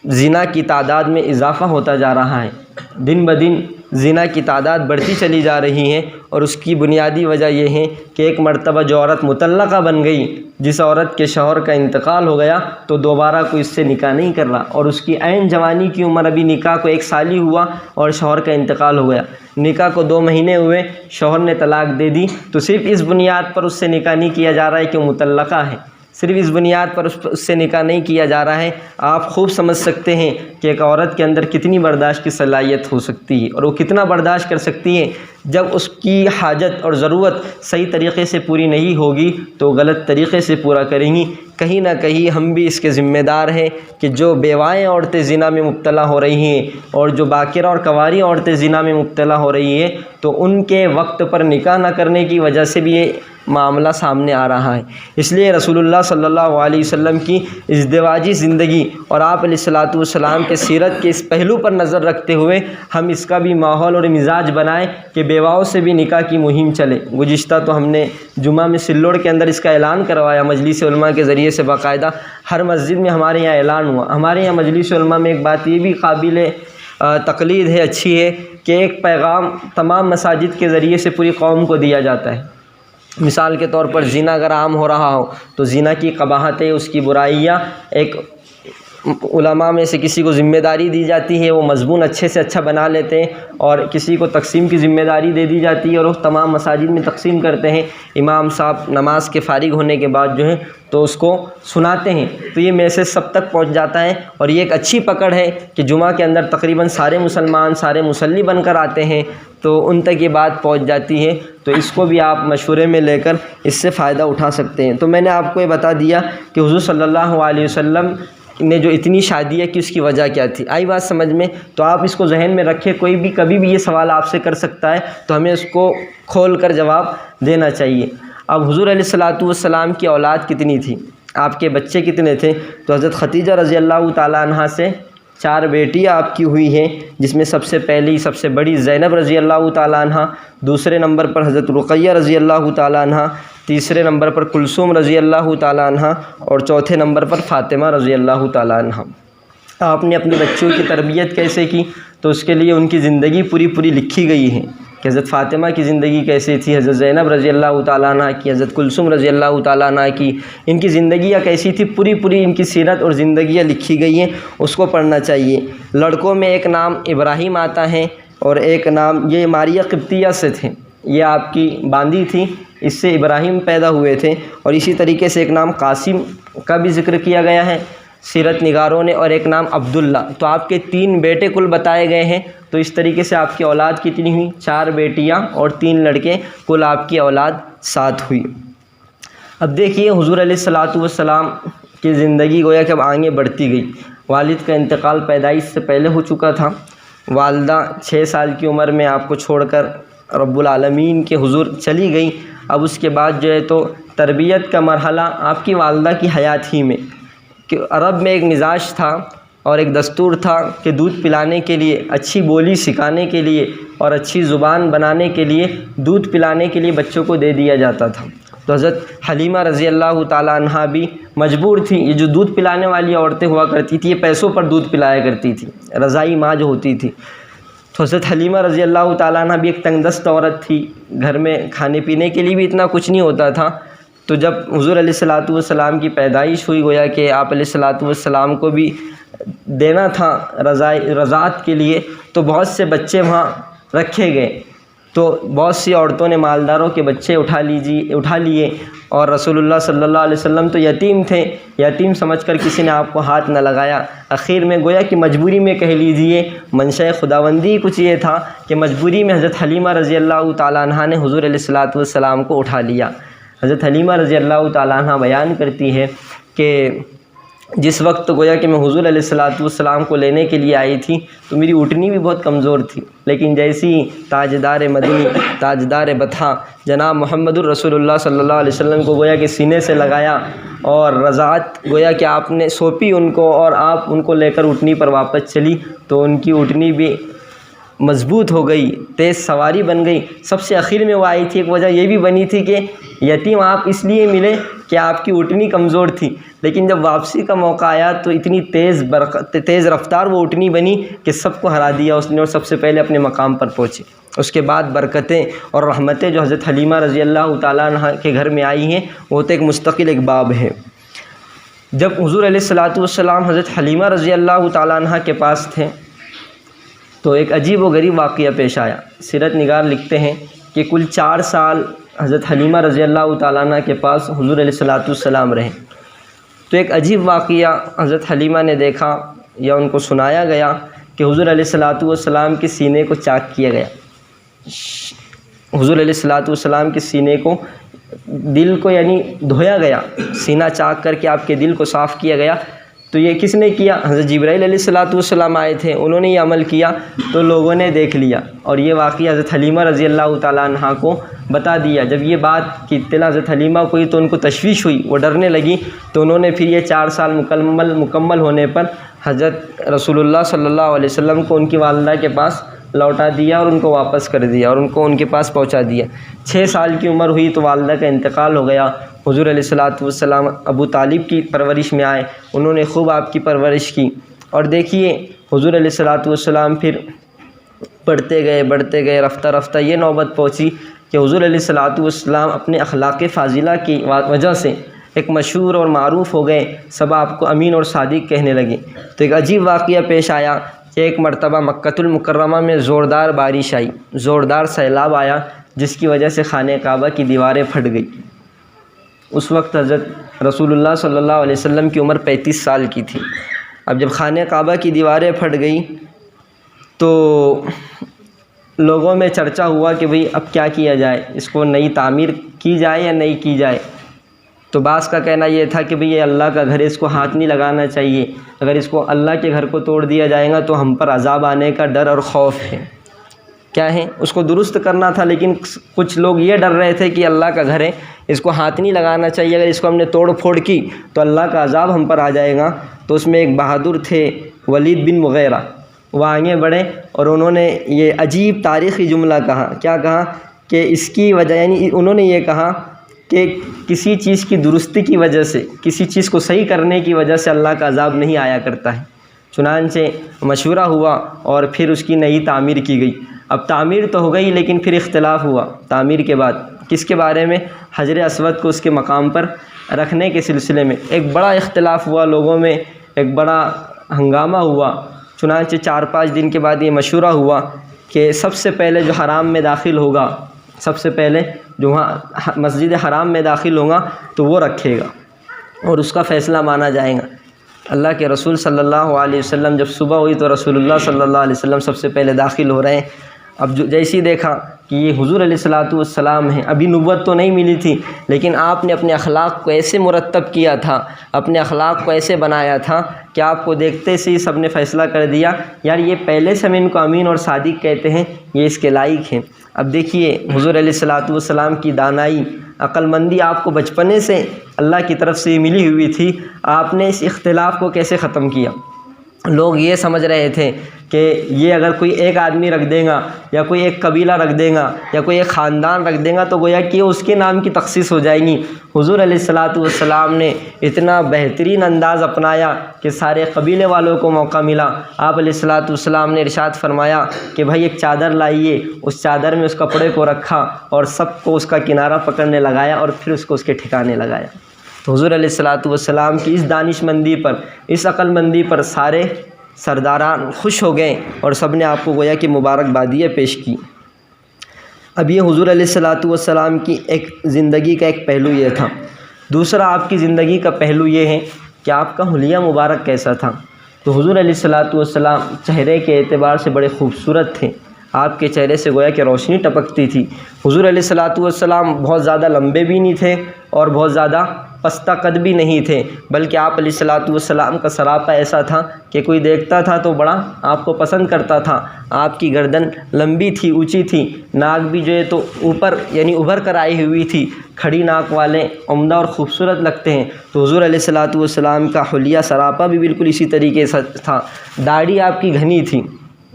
زنا کی تعداد میں اضافہ ہوتا جا رہا ہے، دن بدن زنا کی تعداد بڑھتی چلی جا رہی ہے، اور اس کی بنیادی وجہ یہ ہے کہ ایک مرتبہ جو عورت مطلقہ بن گئی، جس عورت کے شوہر کا انتقال ہو گیا تو دوبارہ کوئی اس سے نکاح نہیں کر رہا، اور اس کی عین جوانی کی عمر ابھی نکاح کو 1 سال ہی ہوا اور شوہر کا انتقال ہو گیا، نکاح کو 2 مہینے ہوئے شوہر نے طلاق دے دی، تو صرف اس بنیاد پر اس سے نکاح نہیں کیا جا رہا ہے کہ وہ مطلقہ ہے، صرف اس بنیاد پر اس سے نکاح نہیں کیا جا رہا ہے۔ آپ خوب سمجھ سکتے ہیں کہ ایک عورت کے اندر کتنی برداشت کی صلاحیت ہو سکتی ہے، اور وہ کتنا برداشت کر سکتی ہے۔ جب اس کی حاجت اور ضرورت صحیح طریقے سے پوری نہیں ہوگی تو غلط طریقے سے پورا کریں گی۔ کہیں نہ کہیں ہم بھی اس کے ذمہ دار ہیں کہ جو بیوائیں عورتیں زنا میں مبتلا ہو رہی ہیں اور جو باکرہ اور کنواری عورتیں زنا میں مبتلا ہو رہی ہیں، تو ان کے وقت پر نکاح نہ کرنے کی وجہ سے بھی یہ معاملہ سامنے آ رہا ہے۔ اس لیے رسول اللہ صلی اللہ علیہ وسلم کی ازدواجی زندگی اور آپ علیہ الصلاۃ والسلام کے سیرت کے اس پہلو پر نظر رکھتے ہوئے ہم اس کا بھی ماحول اور مزاج بنائیں کہ بیواؤں سے بھی نکاح کی مہم چلے۔ گزشتہ تو ہم نے جمعہ میں سلوڑ کے اندر اس کا اعلان کروایا مجلس علماء کے ذریعے سے، باقاعدہ ہر مسجد میں ہمارے یہاں اعلان ہوا۔ ہمارے یہاں مجلس علماء میں ایک بات یہ بھی قابل تقلید ہے، اچھی ہے کہ ایک پیغام تمام مساجد کے ذریعے سے پوری قوم کو دیا جاتا ہے۔ مثال کے طور پر زنا اگر عام ہو رہا ہو تو زنا کی قباحتیں، اس کی برائیاں، ایک علماء میں سے کسی کو ذمہ داری دی جاتی ہے، وہ مضمون اچھے سے اچھا بنا لیتے ہیں، اور کسی کو تقسیم کی ذمہ داری دے دی جاتی ہے اور وہ تمام مساجد میں تقسیم کرتے ہیں۔ امام صاحب نماز کے فارغ ہونے کے بعد جو ہے تو اس کو سناتے ہیں، تو یہ میسج سب تک پہنچ جاتا ہے، اور یہ ایک اچھی پکڑ ہے کہ جمعہ کے اندر تقریباً سارے مسلمان، سارے مصلی بن کر آتے ہیں، تو ان تک یہ بات پہنچ جاتی ہے۔ تو اس کو بھی آپ مشورے میں لے کر اس سے فائدہ اٹھا سکتے ہیں۔ تو میں نے آپ کو یہ بتا دیا کہ حضور صلی اللہ علیہ وسلم نے جو اتنی شادیاں کی اس کی وجہ کیا تھی، آئی بات سمجھ میں؟ تو آپ اس کو ذہن میں رکھیں، کوئی بھی کبھی بھی یہ سوال آپ سے کر سکتا ہے، تو ہمیں اس کو کھول کر جواب دینا چاہیے۔ اب حضور علیہ الصلوۃ والسلام کی اولاد کتنی تھی، آپ کے بچے کتنے تھے؟ تو حضرت ختیجہ رضی اللہ تعالیٰ عنہ سے 4 بیٹیاں آپ کی ہوئی ہیں، جس میں سب سے پہلی سب سے بڑی زینب رضی اللہ تعالیٰ عنہ، دوسرے نمبر پر حضرت رقیہ رضی اللہ تعالیٰ عنہ، تیسرے نمبر پر کلثوم رضی اللہ تعالیٰ عنہ، اور چوتھے نمبر پر فاطمہ رضی اللہ تعالیٰ عنہ۔ آپ نے اپنے بچوں کی تربیت کیسے کی؟ تو اس کے لیے ان کی زندگی پوری لکھی گئی ہے کہ حضرت فاطمہ کی زندگی کیسی تھی، حضرت زینب رضی اللہ تعالیٰ عنہ کی، حضرت کلثوم رضی اللہ تعالیٰ عنہ کی، ان کی زندگیاں کیسی تھی، پوری ان کی سیرت اور زندگیاں لکھی گئی ہیں، اس کو پڑھنا چاہیے۔ لڑکوں میں ایک نام ابراہیم آتا ہے، اور ایک نام یہ ماریہ قبطیہ سے تھے، یہ آپ کی باندی تھی، اس سے ابراہیم پیدا ہوئے تھے، اور اسی طریقے سے ایک نام قاسم کا بھی ذکر کیا گیا ہے سیرت نگاروں نے، اور ایک نام عبداللہ۔ تو آپ کے 3 بیٹے کل بتائے گئے ہیں، تو اس طریقے سے آپ کی اولاد کتنی ہوئی؟ 4 بیٹیاں اور 3 لڑکے، کل آپ کی اولاد 7 ہوئی۔ اب دیکھیے حضور علیہ الصلوۃ والسلام کی زندگی گویا کہ اب آگے بڑھتی گئی۔ والد کا انتقال پیدائش سے پہلے ہو چکا تھا، والدہ 6 سال کی عمر میں آپ کو چھوڑ کر رب العالمین کے حضور چلی گئی۔ اب اس کے بعد جو ہے تو تربیت کا مرحلہ آپ کی والدہ کی حیات ہی میں، کہ عرب میں ایک مزاج تھا اور ایک دستور تھا کہ دودھ پلانے کے لیے، اچھی بولی سکھانے کے لیے اور اچھی زبان بنانے کے لیے، دودھ پلانے کے لیے بچوں کو دے دیا جاتا تھا۔ تو حضرت حلیمہ رضی اللہ تعالیٰ عنہ بھی مجبور تھی، یہ جو دودھ پلانے والی عورتیں ہوا کرتی تھی، یہ پیسوں پر دودھ پلایا کرتی تھی، رضائی ماں جو ہوتی تھی۔ تو حضرت حلیمہ رضی اللہ تعالیٰ عنہ بھی ایک تنگ دست عورت تھی، گھر میں کھانے پینے کے لیے بھی اتنا کچھ نہیں ہوتا تھا۔ تو جب حضور علیہ الصلوۃ والسلام کی پیدائش ہوئی، گویا کہ آپ علیہ الصلوۃ والسلام کو بھی دینا تھا رضاعت کے لیے، تو بہت سے بچے وہاں رکھے گئے، تو بہت سی عورتوں نے مالداروں کے بچے اٹھا لیے، اور رسول اللہ صلی اللہ علیہ وسلم تو یتیم تھے، یتیم سمجھ کر کسی نے آپ کو ہاتھ نہ لگایا۔ اخیر میں گویا کہ مجبوری میں کہہ لیجئے، منشاء خداوندی کچھ یہ تھا کہ مجبوری میں حضرت حلیمہ رضی اللہ تعالیٰ عنہ نے حضور علیہ الصلوۃ والسلام کو اٹھا لیا۔ حضرت حلیمہ رضی اللہ تعالیٰ عنہ بیان کرتی ہے کہ جس وقت گویا کہ میں حضور علیہ الصلوۃ والسلام کو لینے کے لیے آئی تھی تو میری اٹھنی بھی بہت کمزور تھی، لیکن جیسی تاجدار مدنی، تاجدار بطحہ جناب محمد الرسول اللہ صلی اللہ علیہ وسلم کو گویا کہ سینے سے لگایا اور رضاعت گویا کہ آپ نے سونپی ان کو، اور آپ ان کو لے کر اٹھنی پر واپس چلی، تو ان کی اٹھنی بھی مضبوط ہو گئی، تیز سواری بن گئی۔ سب سے آخر میں وہ آئی تھی، ایک وجہ یہ بھی بنی تھی کہ یتیم آپ اس لیے ملے کہ آپ کی اٹھنی کمزور تھی، لیکن جب واپسی کا موقع آیا تو اتنی تیز رفتار وہ اٹھنی بنی کہ سب کو ہرا دیا اس نے، اور سب سے پہلے اپنے مقام پر پہنچی۔ اس کے بعد برکتیں اور رحمتیں جو حضرت حلیمہ رضی اللہ تعالیٰ عنہ کے گھر میں آئی ہیں، وہ تو ایک مستقل ایک باب ہے۔ جب حضور علیہ الصلوۃ والسلام حضرت حلیمہ رضی اللہ تعالیٰ عنہ کے پاس تھے تو ایک عجیب و غریب واقعہ پیش آیا۔ سیرت نگار لکھتے ہیں کہ کل 4 سال حضرت حلیمہ رضی اللہ تعالیٰ عنہ کے پاس حضور علیہ الصلوۃ والسلام رہے، تو ایک عجیب واقعہ حضرت حلیمہ نے دیکھا یا ان کو سنایا گیا کہ حضور علیہ الصلوۃ والسلام کے سینے کو چاک کیا گیا، حضور علیہ الصلوۃ والسلام کے سینے کو، دل کو یعنی دھویا گیا، سینہ چاک کر کے آپ کے دل کو صاف کیا گیا۔ تو یہ کس نے کیا؟ حضرت جبرائیل علیہ الصلوۃ والسلام آئے تھے، انہوں نے یہ عمل کیا تو لوگوں نے دیکھ لیا، اور یہ واقعہ حضرت حلیمہ رضی اللہ تعالیٰ عنہ کو بتا دیا۔ جب یہ بات کی اطلاع حضرت حلیمہ کو ہوئی تو ان کو تشویش ہوئی، وہ ڈرنے لگی، تو انہوں نے پھر یہ 4 سال مکمل ہونے پر حضرت رسول اللہ صلی اللہ علیہ وسلم کو ان کی والدہ کے پاس لوٹا دیا اور ان کو واپس کر دیا اور ان کو ان کے پاس پہنچا دیا۔ 6 سال کی عمر ہوئی تو والدہ کا انتقال ہو گیا۔ حضور علیہ الصلوۃ والسلام ابو طالب کی پرورش میں آئے، انہوں نے خوب آپ کی پرورش کی، اور دیکھیے حضور علیہ الصلوۃ والسلام پھر بڑھتے گئے رفتہ رفتہ یہ نوبت پہنچی کہ حضور علیہ الصلوۃ والسلام اپنے اخلاق فاضلہ کی وجہ سے ایک مشہور اور معروف ہو گئے، سب آپ کو امین اور صادق کہنے لگے۔ تو ایک عجیب واقعہ پیش آیا کہ ایک مرتبہ مکۃ المکرمہ میں زوردار بارش آئی، زوردار سیلاب آیا، جس کی وجہ سے خانہ کعبہ کی دیواریں پھٹ گئی۔ اس وقت حضرت رسول اللہ صلی اللہ علیہ وسلم کی عمر 35 سال کی تھی۔ اب جب خانہ کعبہ کی دیواریں پھٹ گئی تو لوگوں میں چرچا ہوا کہ بھئی اب کیا کیا جائے، اس کو نئی تعمیر کی جائے یا نہیں کی جائے۔ تو بعض کا کہنا یہ تھا کہ بھئی یہ اللہ کا گھر ہے، اس کو ہاتھ نہیں لگانا چاہیے، اگر اس کو اللہ کے گھر کو توڑ دیا جائے گا تو ہم پر عذاب آنے کا ڈر اور خوف ہے۔ کیا ہے، اس کو درست کرنا تھا، لیکن کچھ لوگ یہ ڈر رہے تھے کہ اللہ کا گھر ہے، اس کو ہاتھ نہیں لگانا چاہیے، اگر اس کو ہم نے توڑ پھوڑ کی تو اللہ کا عذاب ہم پر آ جائے گا۔ تو اس میں ایک بہادر تھے ولید بن مغیرہ، وہ آگے بڑھے اور انہوں نے یہ عجیب تاریخی جملہ کہا۔ کیا کہا کہ اس کی وجہ، یعنی انہوں نے یہ کہا کہ کسی چیز کی درستی کی وجہ سے، کسی چیز کو صحیح کرنے کی وجہ سے اللہ کا عذاب نہیں آیا کرتا ہے۔ چنانچہ مشورہ ہوا اور پھر اس کی نئی تعمیر کی گئی۔ اب تعمیر تو ہو گئی، لیکن پھر اختلاف ہوا تعمیر کے بعد کس کے بارے میں؟ حجر اسود کو اس کے مقام پر رکھنے کے سلسلے میں ایک بڑا اختلاف ہوا، لوگوں میں ایک بڑا ہنگامہ ہوا۔ چنانچہ 4-5 دن کے بعد یہ مشورہ ہوا کہ سب سے پہلے جو حرام میں داخل ہوگا، سب سے پہلے جو وہاں مسجد حرام میں داخل ہوگا تو وہ رکھے گا اور اس کا فیصلہ مانا جائے گا۔ اللہ کے رسول صلی اللہ علیہ وسلم جب صبح ہوئی تو رسول اللہ صلی اللہ علیہ وسلم سب سے پہلے داخل ہو رہے ہیں۔ اب جیسے ہی دیکھا کہ یہ حضور علیہ الصلوۃ والسلام ہیں، ابھی نبوت تو نہیں ملی تھی، لیکن آپ نے اپنے اخلاق کو ایسے مرتب کیا تھا، اپنے اخلاق کو ایسے بنایا تھا کہ آپ کو دیکھتے سے ہی سب نے فیصلہ کر دیا یار یہ پہلے سے ہم ان کو امین اور صادق کہتے ہیں، یہ اس کے لائق ہیں۔ اب دیکھیے حضور علیہ الصلوۃ والسلام کی دانائی، عقل مندی آپ کو بچپنے سے اللہ کی طرف سے ملی ہوئی تھی، آپ نے اس اختلاف کو کیسے ختم کیا؟ لوگ یہ سمجھ رہے تھے کہ یہ اگر کوئی ایک آدمی رکھ دے گا یا کوئی ایک قبیلہ رکھ دے گا یا کوئی ایک خاندان رکھ دے گا تو گویا کہ اس کے نام کی تخصیص ہو جائے گی۔ حضور علیہ الصلوۃ والسلام نے اتنا بہترین انداز اپنایا کہ سارے قبیلے والوں کو موقع ملا۔ آپ علیہ الصلوۃ والسلام نے ارشاد فرمایا کہ بھائی ایک چادر لائیے، اس چادر میں اس کپڑے کو رکھا اور سب کو اس کا کنارہ پکڑنے لگایا اور پھر اس کو اس کے ٹھکانے لگایا۔ تو حضور علیہ الصلوۃ والسلام کی اس دانش مندی پر، اس عقل مندی پر سارے سرداران خوش ہو گئے اور سب نے آپ کو گویا کہ مبارکبادیاں پیش کی۔ اب یہ حضور علیہ الصلوۃ والسلام کی ایک زندگی کا ایک پہلو یہ تھا۔ دوسرا آپ کی زندگی کا پہلو یہ ہے کہ آپ کا حلیہ مبارک کیسا تھا۔ تو حضور علیہ الصلوۃ والسلام چہرے کے اعتبار سے بڑے خوبصورت تھے، آپ کے چہرے سے گویا کہ روشنی ٹپکتی تھی۔ حضور علیہ الصلوۃ والسلام بہت زیادہ لمبے بھی نہیں تھے اور بہت زیادہ پستہ قد بھی نہیں تھے، بلکہ آپ علیہ الصلوۃ والسلام کا سراپا ایسا تھا کہ کوئی دیکھتا تھا تو بڑا آپ کو پسند کرتا تھا۔ آپ کی گردن لمبی تھی، اونچی تھی، ناک بھی جو ہے تو اوپر یعنی ابھر کر آئی ہوئی تھی، کھڑی ناک والے عمدہ اور خوبصورت لگتے ہیں۔ تو حضور علیہ الصلوۃ والسلام کا حلیہ سراپا بھی بالکل اسی طریقے سے تھا۔ داڑھی آپ کی گھنی تھی،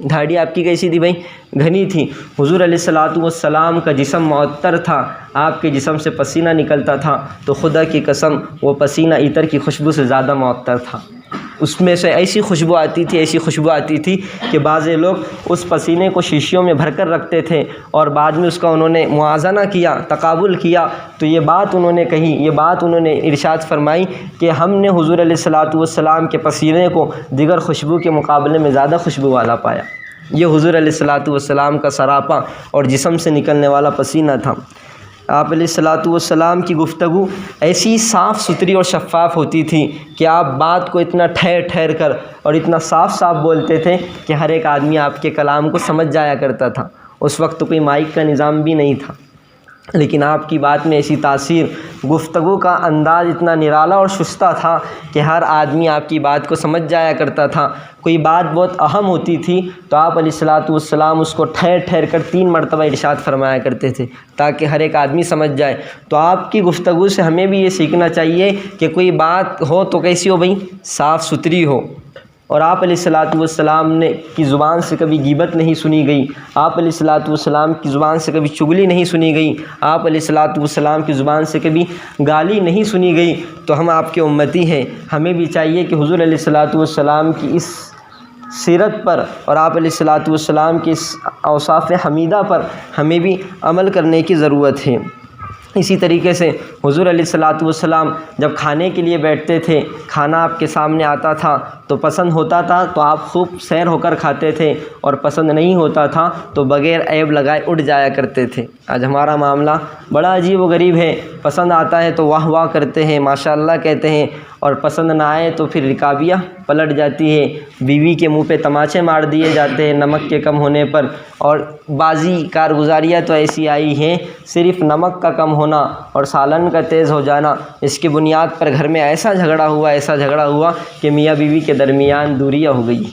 داڑھی آپ کی کیسی تھی بھائی؟ گھنی تھی۔ حضور علیہ الصلوۃ والسلام کا جسم معطر تھا، آپ کے جسم سے پسینہ نکلتا تھا تو خدا کی قسم وہ پسینہ عطر کی خوشبو سے زیادہ معطر تھا۔ اس میں سے ایسی خوشبو آتی تھی، ایسی خوشبو آتی تھی کہ بعض لوگ اس پسینے کو شیشیوں میں بھر کر رکھتے تھے اور بعد میں اس کا انہوں نے موازنہ کیا، تقابل کیا تو یہ بات انہوں نے کہی، یہ بات انہوں نے ارشاد فرمائی کہ ہم نے حضور علیہ الصلوۃ والسلام کے پسینے کو دیگر خوشبو کے مقابلے میں زیادہ خوشبو والا پایا۔ یہ حضور علیہ الصلوۃ والسلام کا سراپا اور جسم سے نکلنے والا پسینہ تھا۔ آپ علیہ الصلوۃ والسلام کی گفتگو ایسی صاف ستھری اور شفاف ہوتی تھی کہ آپ بات کو اتنا ٹھہر ٹھہر کر اور اتنا صاف صاف بولتے تھے کہ ہر ایک آدمی آپ کے کلام کو سمجھ جایا کرتا تھا۔ اس وقت تو کوئی مائک کا نظام بھی نہیں تھا، لیکن آپ کی بات میں ایسی تاثیر، گفتگو کا انداز اتنا نرالا اور شستہ تھا کہ ہر آدمی آپ کی بات کو سمجھ جایا کرتا تھا۔ کوئی بات بہت اہم ہوتی تھی تو آپ علیہ الصلوۃ والسلام اس کو ٹھہر ٹھہر کر 3 مرتبہ ارشاد فرمایا کرتے تھے تاکہ ہر ایک آدمی سمجھ جائے۔ تو آپ کی گفتگو سے ہمیں بھی یہ سیکھنا چاہیے کہ کوئی بات ہو تو کیسی ہو بھائی؟ صاف ستھری ہو۔ اور آپ علیہ الصلوۃ والسلام نے کی زبان سے کبھی غیبت نہیں سنی گئی، آپ علیہ الصلوۃ والسلام کی زبان سے کبھی چغلی نہیں سنی گئی، آپ علیہ الصلوۃ والسلام کی زبان سے کبھی گالی نہیں سنی گئی۔ تو ہم آپ کے امتی ہیں، ہمیں بھی چاہیے کہ حضور علیہ الصلوۃ والسلام کی اس سیرت پر اور آپ علیہ الصلاۃ والسلام کی اوصاف حمیدہ پر ہمیں بھی عمل کرنے کی ضرورت ہے۔ اسی طریقے سے حضور علیہ الصلاۃ والسلام جب کھانے کے لیے بیٹھتے تھے، کھانا آپ کے سامنے آتا تھا تو پسند ہوتا تھا تو آپ خوب سیر ہو کر کھاتے تھے، اور پسند نہیں ہوتا تھا تو بغیر عیب لگائے اٹھ جایا کرتے تھے۔ آج ہمارا معاملہ بڑا عجیب و غریب ہے، پسند آتا ہے تو واہ واہ کرتے ہیں، ماشاء اللہ کہتے ہیں، اور پسند نہ آئے تو پھر رکابیہ پلٹ جاتی ہے، بیوی کے منہ پہ تماچے مار دیے جاتے ہیں نمک کے کم ہونے پر۔ اور بعضی کارگزاریاں تو ایسی آئی ہیں، صرف نمک کا کم ہونا اور سالن کا تیز ہو جانا، اس کی بنیاد پر گھر میں ایسا جھگڑا ہوا کہ میاں بیوی کے درمیان دوریاں ہو گئی۔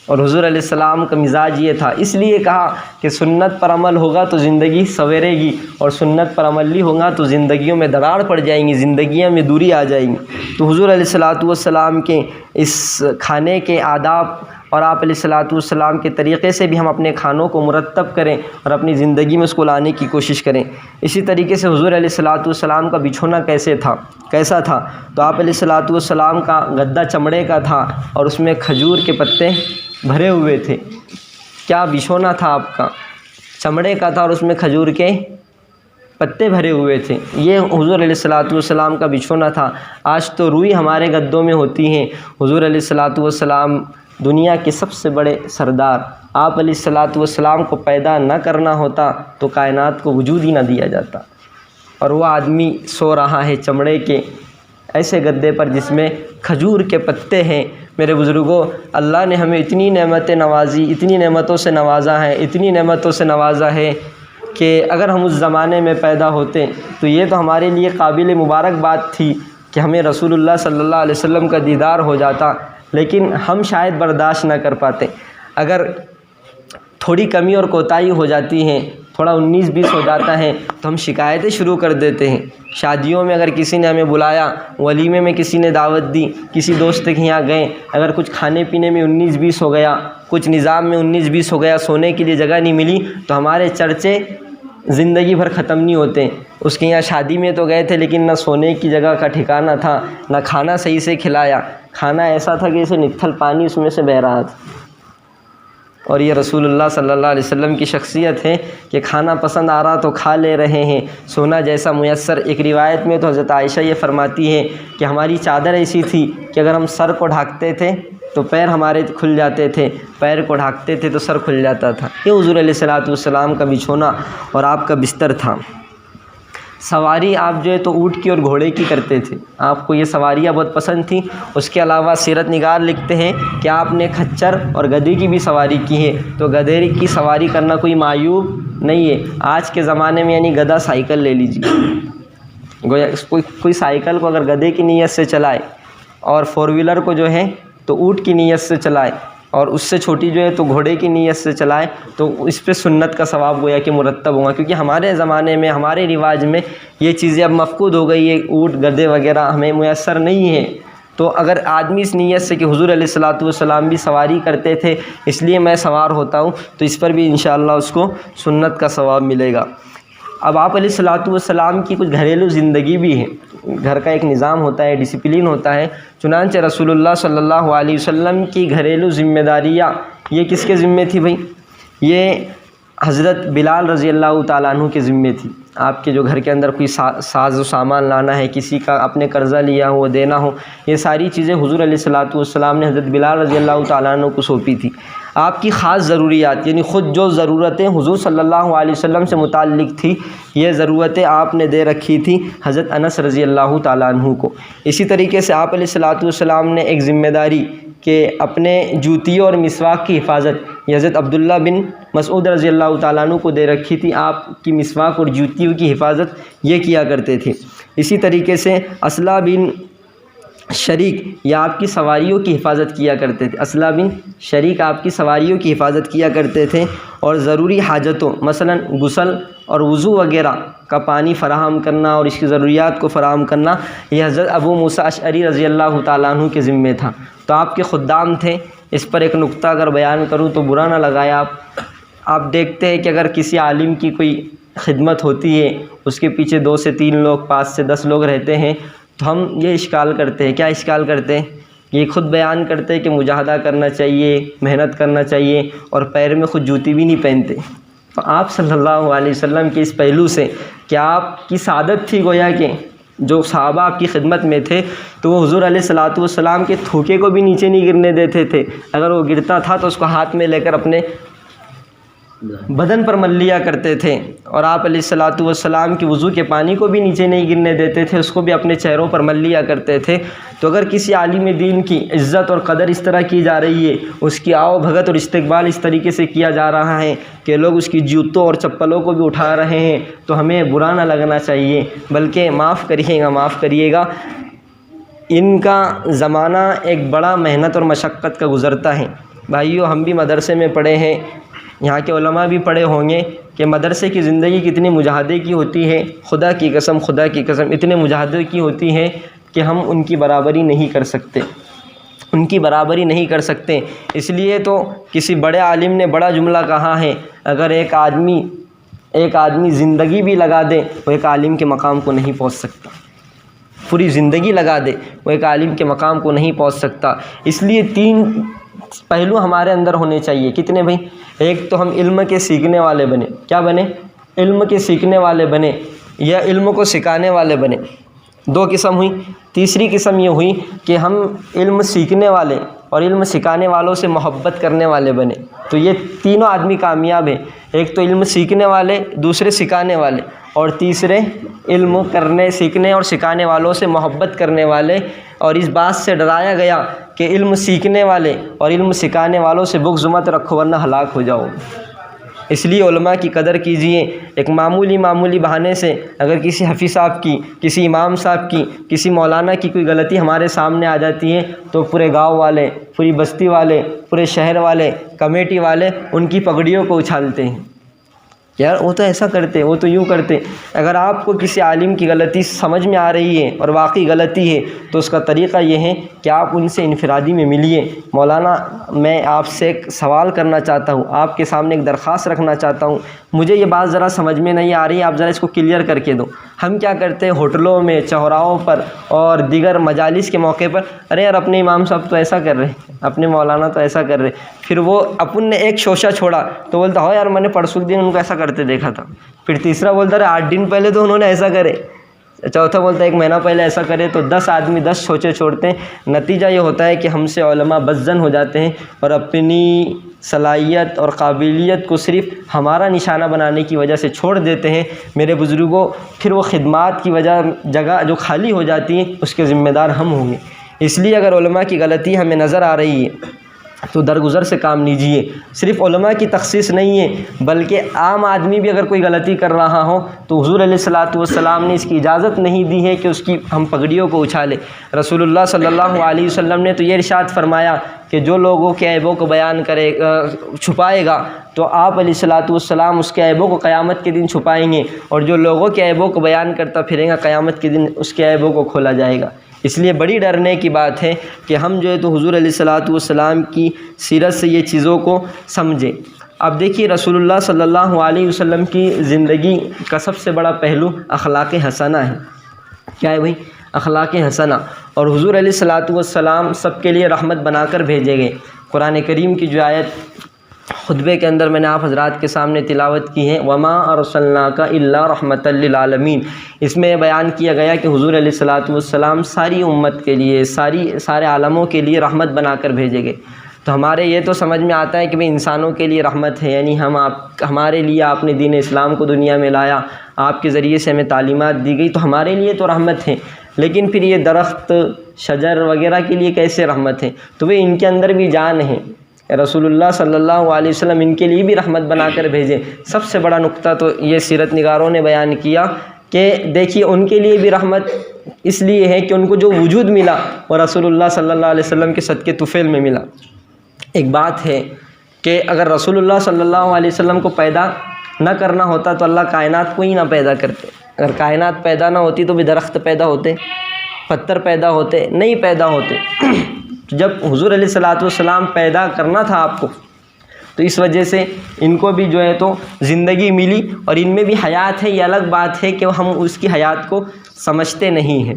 اور حضور علیہ السلام کا مزاج یہ تھا، اس لیے کہا کہ سنت پر عمل ہوگا تو زندگی سنورے گی، اور سنت پر عمل نہیں ہوگا تو زندگیوں میں دراڑ پڑ جائیں گی، زندگیوں میں دوری آ جائیں گی۔ تو حضور علیہ الصلاۃ والسلام کے اس کھانے کے آداب اور آپ علیہ الصلاۃ والسلام کے طریقے سے بھی ہم اپنے کھانوں کو مرتب کریں اور اپنی زندگی میں اس کو لانے کی کوشش کریں۔ اسی طریقے سے حضور علیہ الصلاۃ والسلام کا بچھونا کیسا تھا؟ تو آپ علیہ الصلاۃ والسلام کا گدا چمڑے کا تھا اور اس میں کھجور کے پتے بھرے ہوئے تھے۔ کیا بچھونا تھا آپ کا؟ چمڑے کا تھا اور اس میں کھجور کے پتے بھرے ہوئے تھے۔ یہ حضور علیہ الصلاۃ والسلام کا بچھونا تھا۔ آج تو روئی ہمارے گدوں میں ہوتی ہیں۔ حضور علیہ الصلاۃ والسلام دنیا کے سب سے بڑے سردار، آپ علیہ الصلاۃ والسلام کو پیدا نہ کرنا ہوتا تو کائنات کو وجود ہی نہ دیا جاتا، اور وہ آدمی سو رہا ہے چمڑے کے ایسے گدے پر جس میں کھجور کے پتے ہیں۔ میرے بزرگوں، اللہ نے ہمیں اتنی نعمتیں نوازی، اتنی نعمتوں سے نوازا ہے کہ اگر ہم اس زمانے میں پیدا ہوتے تو یہ تو ہمارے لیے قابل مبارک بات تھی کہ ہمیں رسول اللہ صلی اللہ علیہ وسلم کا دیدار ہو جاتا، لیکن ہم شاید برداشت نہ کر پاتے۔ اگر تھوڑی کمی اور کوتاہی ہو جاتی ہے، تھوڑا 19-20 ہو جاتا ہے تو ہم شکایتیں شروع کر دیتے ہیں۔ شادیوں میں اگر کسی نے ہمیں بلایا، ولیمے میں کسی نے دعوت دی، کسی دوست کے یہاں گئے، اگر کچھ کھانے پینے میں 19-20 ہو گیا، کچھ نظام میں 19-20 ہو گیا، سونے کے لیے جگہ نہیں ملی، تو ہمارے چرچے زندگی بھر ختم نہیں ہوتے۔ اس کے یہاں شادی میں تو گئے تھے لیکن نہ سونے کی جگہ کا ٹھکانہ تھا، نہ کھانا صحیح سے کھلایا، کھانا ایسا تھا کہ جیسے نتھل پانی اس میں سے بہہ رہا تھا۔ اور یہ رسول اللہ صلی اللہ علیہ وسلم کی شخصیت ہے کہ کھانا پسند آ رہا تو کھا لے رہے ہیں، سونا جیسا میسر۔ ایک روایت میں تو حضرت عائشہ یہ فرماتی ہے کہ ہماری چادر ایسی تھی کہ اگر ہم سر کو ڈھانکتے تھے تو پیر ہمارے کھل جاتے تھے، پیر کو ڈھانکتے تھے تو سر کھل جاتا تھا۔ یہ حضور علیہ الصلاۃ والسلام کا بچھونا اور آپ کا بستر تھا۔ سواری آپ جو ہے تو اونٹ کی اور گھوڑے کی کرتے تھے، آپ کو یہ سواریاں بہت پسند تھیں۔ اس کے علاوہ سیرت نگار لکھتے ہیں کہ آپ نے کھچر اور گدھے کی بھی سواری کی ہے، تو گدھے کی سواری کرنا کوئی معیوب نہیں ہے۔ آج کے زمانے میں یعنی گدھا سائیکل لے لیجیے، گویا کوئی سائیکل کو اگر گدھے کی نیت سے چلائے اور 4 ویلر کو جو ہے تو اونٹ کی نیت سے چلائے، اور اس سے چھوٹی جو ہے تو گھوڑے کی نیت سے چلائے، تو اس پہ سنت کا ثواب گویا کہ مرتب ہوگا، کیونکہ ہمارے زمانے میں، ہمارے رواج میں یہ چیزیں اب مفقود ہو گئی ہے، اونٹ گدھے وغیرہ ہمیں میسر نہیں ہیں۔ تو اگر آدمی اس نیت سے کہ حضور علیہ الصلاۃ والسلام بھی سواری کرتے تھے اس لیے میں سوار ہوتا ہوں، تو اس پر بھی انشاءاللہ اس کو سنت کا ثواب ملے گا۔ اب آپ علیہ الصلاۃ والسلام کی کچھ گھریلو زندگی بھی ہے، گھر کا ایک نظام ہوتا ہے، ڈسپلن ہوتا ہے۔ چنانچہ رسول اللہ صلی اللہ علیہ وسلم کی گھریلو ذمہ داریاں یہ کس کے ذمے تھی بھائی؟ یہ حضرت بلال رضی اللہ تعالیٰ عنہ کے ذمے تھی۔ آپ کے جو گھر کے اندر کوئی ساز و سامان لانا ہے، کسی کا اپنے قرضہ لیا ہو دینا ہو، یہ ساری چیزیں حضور علیہ الصلاۃ والسلام نے حضرت بلال رضی اللہ تعالیٰ عنہ کو سونپی تھی۔ آپ کی خاص ضروریات یعنی خود جو ضرورتیں حضور صلی اللہ علیہ وسلم سے متعلق تھی، یہ ضرورتیں آپ نے دے رکھی تھی حضرت انس رضی اللہ تعالیٰ عنہ کو۔ اسی طریقے سے آپ علیہ الصلاۃ والسلام نے ایک ذمہ داری کہ اپنے جوتیوں اور مسواک کی حفاظت حضرت عبداللہ بن مسعود رضی اللہ تعالیٰ عنہ کو دے رکھی تھی۔ آپ کی مسواک اور جوتیوں کی حفاظت یہ کیا کرتے تھے۔ اسی طریقے سے اسلح بن شریک یا آپ کی سواریوں کی حفاظت کیا کرتے تھے، اسلح بن شریک آپ کی سواریوں کی حفاظت کیا کرتے تھے، اور ضروری حاجتوں مثلا غسل اور وضو وغیرہ کا پانی فراہم کرنا اور اس کی ضروریات کو فراہم کرنا یہ حضرت ابو موسیٰ اشعری رضی اللہ تعالیٰ عنہ کے ذمے تھا۔ تو آپ کے خدام تھے۔ اس پر ایک نقطہ اگر بیان کروں تو برا نہ لگائے آپ دیکھتے ہیں کہ اگر کسی عالم کی کوئی خدمت ہوتی ہے، اس کے پیچھے 2 سے 3 لوگ، 5 سے 10 لوگ رہتے ہیں، تو ہم یہ اشکال کرتے ہیں، کیا اشکال کرتے ہیں یہ خود بیان کرتے ہیں کہ مجاہدہ کرنا چاہیے، محنت کرنا چاہیے، اور پیر میں خود جوتی بھی نہیں پہنتے۔ تو آپ صلی اللہ علیہ وسلم کے اس پہلو سے کہ آپ کی سعادت تھی گویا کہ جو صحابہ آپ کی خدمت میں تھے تو وہ حضور علیہ الصلوۃ والسلام کے تھوکے کو بھی نیچے نہیں گرنے دیتے تھے، اگر وہ گرتا تھا تو اس کو ہاتھ میں لے کر اپنے بدن پر مل لیا کرتے تھے، اور آپ علیہ الصلوۃ والسلام کی وضو کے پانی کو بھی نیچے نہیں گرنے دیتے تھے، اس کو بھی اپنے چہروں پر مل لیا کرتے تھے۔ تو اگر کسی عالم دین کی عزت اور قدر اس طرح کی جا رہی ہے، اس کی آؤ بھگت اور استقبال اس طریقے سے کیا جا رہا ہے کہ لوگ اس کی جوتوں اور چپلوں کو بھی اٹھا رہے ہیں، تو ہمیں برا نہ لگنا چاہیے، بلکہ معاف کریے گا۔ ان کا زمانہ ایک بڑا محنت اور مشقت کا گزرتا ہے۔ بھائیو، ہم بھی مدرسے میں پڑھے ہیں، یہاں کے علماء بھی پڑھے ہوں گے کہ مدرسے کی زندگی کتنی مجاہدے کی ہوتی ہے۔ خدا کی قسم اتنے مجاہدے کی ہوتی ہے کہ ہم ان کی برابری نہیں کر سکتے، اس لیے تو کسی بڑے عالم نے بڑا جملہ کہا ہے، اگر ایک آدمی زندگی بھی لگا دے وہ ایک عالم کے مقام کو نہیں پہنچ سکتا، پوری زندگی لگا دے وہ ایک عالم کے مقام کو نہیں پہنچ سکتا۔ اس لیے 3 پہلو ہمارے اندر ہونے چاہیے۔ کتنے بھائی؟ ایک تو ہم علم کے سیکھنے والے بنے۔ کیا بنے؟ علم کے سیکھنے والے بنے یا علم کو سکھانے والے بنے۔ 2 قسم ہوئی۔ تیسری قسم یہ ہوئی کہ ہم علم سیکھنے والے اور علم سکھانے والوں سے محبت کرنے والے بنے۔ تو یہ تینوں آدمی کامیاب ہیں، ایک تو علم سیکھنے والے، دوسرے سکھانے والے، اور تیسرے علم سیکھنے اور سکھانے والوں سے محبت کرنے والے۔ اور اس بات سے ڈرایا گیا کہ علم سیکھنے والے اور علم سکھانے والوں سے بغض مت رکھو ورنہ ہلاک ہو جاؤ۔ اس لیے علماء کی قدر کیجئے۔ ایک معمولی بہانے سے اگر کسی حفیظ صاحب کی، کسی امام صاحب کی، کسی مولانا کی کوئی غلطی ہمارے سامنے آ جاتی ہے تو پورے گاؤں والے، پوری بستی والے، پورے شہر والے، کمیٹی والے ان کی پگڑیوں کو اچھالتے ہیں، یار وہ تو ایسا کرتے، وہ تو یوں کرتے۔ اگر آپ کو کسی عالم کی غلطی سمجھ میں آ رہی ہے اور واقعی غلطی ہے تو اس کا طریقہ یہ ہے کہ آپ ان سے انفرادی میں ملیے۔ مولانا، میں آپ سے ایک سوال کرنا چاہتا ہوں، آپ کے سامنے ایک درخواست رکھنا چاہتا ہوں، مجھے یہ بات ذرا سمجھ میں نہیں آ رہی، آپ ذرا اس کو کلیئر کر کے دو۔ ہم کیا کرتے ہیں ہوٹلوں میں، چوراہوں پر اور دیگر مجالس کے موقع پر، ارے یار اپنے امام صاحب تو ایسا کر رہے، اپنے مولانا تو ایسا کر رہے، پھر وہ اپن نے ایک شوشہ چھوڑا تو بولتا ہو یار میں نے پرسوں دن ان کو ایسا کرتے دیکھا تھا، پھر تیسرا بولتا ارے 8 دن پہلے تو انہوں نے ایسا کرے، چوتھا بولتا ہے 1 مہینہ پہلے ایسا کرے، تو 10 آدمی 10 شوچے چھوڑتے ہیں۔ نتیجہ یہ ہوتا ہے کہ ہم سے علماء بدظن ہو جاتے ہیں اور اپنی صلاحیت اور قابلیت کو صرف ہمارا نشانہ بنانے کی وجہ سے چھوڑ دیتے ہیں۔ میرے بزرگوں، پھر وہ خدمات کی جگہ جو خالی ہو جاتی ہیں اس کے ذمہ دار ہم ہوں گے۔ اس لیے اگر علماء کی غلطی ہمیں نظر آ رہی ہے تو درگزر سے کام لیجئے۔ صرف علماء کی تخصیص نہیں ہے بلکہ عام آدمی بھی اگر کوئی غلطی کر رہا ہو تو حضور علیہ الصلوۃ والسلام نے اس کی اجازت نہیں دی ہے کہ اس کی ہم پگڑیوں کو اچھالیں۔ رسول اللہ صلی اللہ علیہ وسلم نے تو یہ ارشاد فرمایا کہ جو لوگوں کے عیبوں کو بیان چھپائے گا تو آپ علیہ الصلوۃ والسلام اس کے عیبوں کو قیامت کے دن چھپائیں گے، اور جو لوگوں کے عیبوں کو بیان کرتا پھرے گا قیامت کے دن اس کے عیبوں کو کھولا جائے گا۔ اس لیے بڑی ڈرنے کی بات ہے کہ ہم جو ہے تو حضور علیہ الصلوۃ والسلام کی سیرت سے یہ چیزوں کو سمجھیں۔ اب دیکھیے رسول اللہ صلی اللہ علیہ وسلم کی زندگی کا سب سے بڑا پہلو اخلاق حسنہ ہے۔ کیا ہے بھائی؟ اخلاق حسنہ۔ اور حضور علیہ الصلوۃ والسلام سب کے لیے رحمت بنا کر بھیجے گئے۔ قرآن کریم کی جو آیت خطبے کے اندر میں نے آپ حضرات کے سامنے تلاوت کی ہے، وما ارسلناک الا رحمۃ للعالمین، اس میں بیان کیا گیا کہ حضور علیہ الصلوۃ والسلام ساری امت کے لیے، سارے عالموں کے لیے رحمت بنا کر بھیجے گئے۔ تو ہمارے یہ تو سمجھ میں آتا ہے کہ بھئی انسانوں کے لیے رحمت ہے، یعنی ہمارے لیے آپ نے دین اسلام کو دنیا میں لایا، آپ کے ذریعے سے ہمیں تعلیمات دی گئی تو ہمارے لیے تو رحمت ہے، لیکن پھر یہ درخت، شجر وغیرہ کے لیے کیسے رحمت ہے؟ تو وہ ان کے اندر بھی جان ہے، رسول اللہ صلی اللہ علیہ وسلم ان کے لیے بھی رحمت بنا کر بھیجے۔ سب سے بڑا نقطہ تو یہ سیرت نگاروں نے بیان کیا کہ دیکھیے ان کے لیے بھی رحمت اس لیے ہے کہ ان کو جو وجود ملا وہ رسول اللہ صلی اللہ علیہ وسلم کے صدقے طفیل میں ملا۔ ایک بات ہے کہ اگر رسول اللہ صلی اللہ علیہ وسلم کو پیدا نہ کرنا ہوتا تو اللہ کائنات کو ہی نہ پیدا کرتے۔ اگر کائنات پیدا نہ ہوتی تو بھی درخت پیدا ہوتے، پتھر پیدا ہوتے، نہیں پیدا ہوتے۔ جب حضور علیہ الصلوۃ والسلام پیدا کرنا تھا آپ کو تو اس وجہ سے ان کو بھی جو ہے تو زندگی ملی اور ان میں بھی حیات ہے۔ یہ الگ بات ہے کہ ہم اس کی حیات کو سمجھتے نہیں ہیں،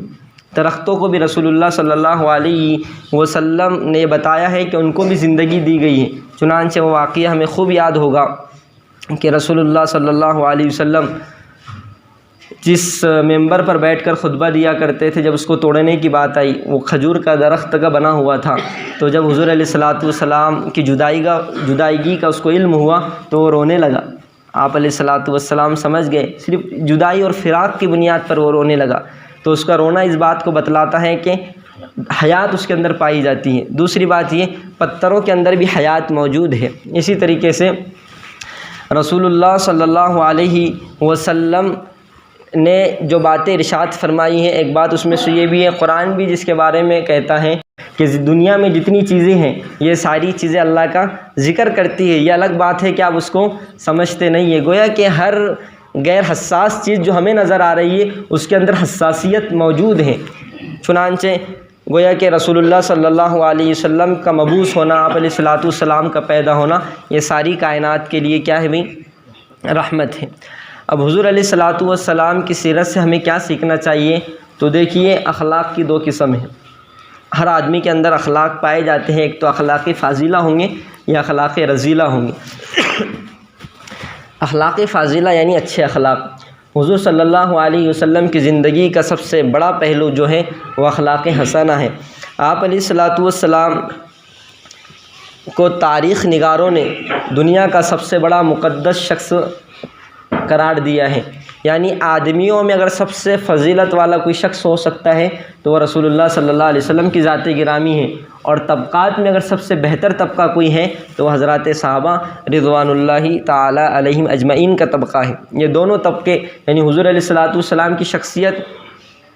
درختوں کو بھی رسول اللہ صلی اللہ علیہ وسلم نے بتایا ہے کہ ان کو بھی زندگی دی گئی ہے۔ چنانچہ وہ واقعہ ہمیں خوب یاد ہوگا کہ رسول اللہ صلی اللہ علیہ وسلم جس ممبر پر بیٹھ کر خطبہ دیا کرتے تھے، جب اس کو توڑنے کی بات آئی، وہ کھجور کا درخت کا بنا ہوا تھا، تو جب حضور علیہ الصلاۃ والسلام کی جدائیگی کا اس کو علم ہوا تو وہ رونے لگا۔ آپ علیہ الصلاۃ والسلام سمجھ گئے، صرف جدائی اور فراق کی بنیاد پر وہ رونے لگا، تو اس کا رونا اس بات کو بتلاتا ہے کہ حیات اس کے اندر پائی جاتی ہے۔ دوسری بات یہ، پتھروں کے اندر بھی حیات موجود ہے۔ اسی طریقے سے رسول اللہ صلی اللہ علیہ وسلم نے جو باتیں ارشاد فرمائی ہیں، ایک بات اس میں سے یہ بھی ہے، قرآن بھی جس کے بارے میں کہتا ہے کہ دنیا میں جتنی چیزیں ہیں یہ ساری چیزیں اللہ کا ذکر کرتی ہے۔ یہ الگ بات ہے کہ آپ اس کو سمجھتے نہیں ہیں۔ گویا کہ ہر غیر حساس چیز جو ہمیں نظر آ رہی ہے اس کے اندر حساسیت موجود ہے۔ چنانچہ گویا کہ رسول اللہ صلی اللہ علیہ وسلم کا مبعوث ہونا، آپ علیہ الصلاۃ والسلام کا پیدا ہونا، یہ ساری کائنات کے لیے کیا ہے بھئی؟ رحمت ہے۔ اب حضور علیہ الصلاۃ والسلام کی سیرت سے ہمیں کیا سیکھنا چاہیے؟ تو دیکھیے، اخلاق کی دو قسم ہیں۔ ہر آدمی کے اندر اخلاق پائے جاتے ہیں، ایک تو اخلاق فاضلہ ہوں گے یا اخلاق رذیلہ ہوں گے۔ اخلاق فاضلہ یعنی اچھے اخلاق۔ حضور صلی اللہ علیہ وسلم کی زندگی کا سب سے بڑا پہلو جو ہے وہ اخلاق حسنہ ہے۔ آپ علیہ الصلاۃ والسلام کو تاریخ نگاروں نے دنیا کا سب سے بڑا مقدس شخص قرار دیا ہے، یعنی آدمیوں میں اگر سب سے فضیلت والا کوئی شخص ہو سکتا ہے تو وہ رسول اللہ صلی اللہ علیہ وسلم کی ذات گرامی ہے، اور طبقات میں اگر سب سے بہتر طبقہ کوئی ہے تو وہ حضرات صحابہ رضوان اللہ تعالی علیہم اجمعین کا طبقہ ہے۔ یہ دونوں طبقے یعنی حضور علیہ الصلاۃ والسلام کی شخصیت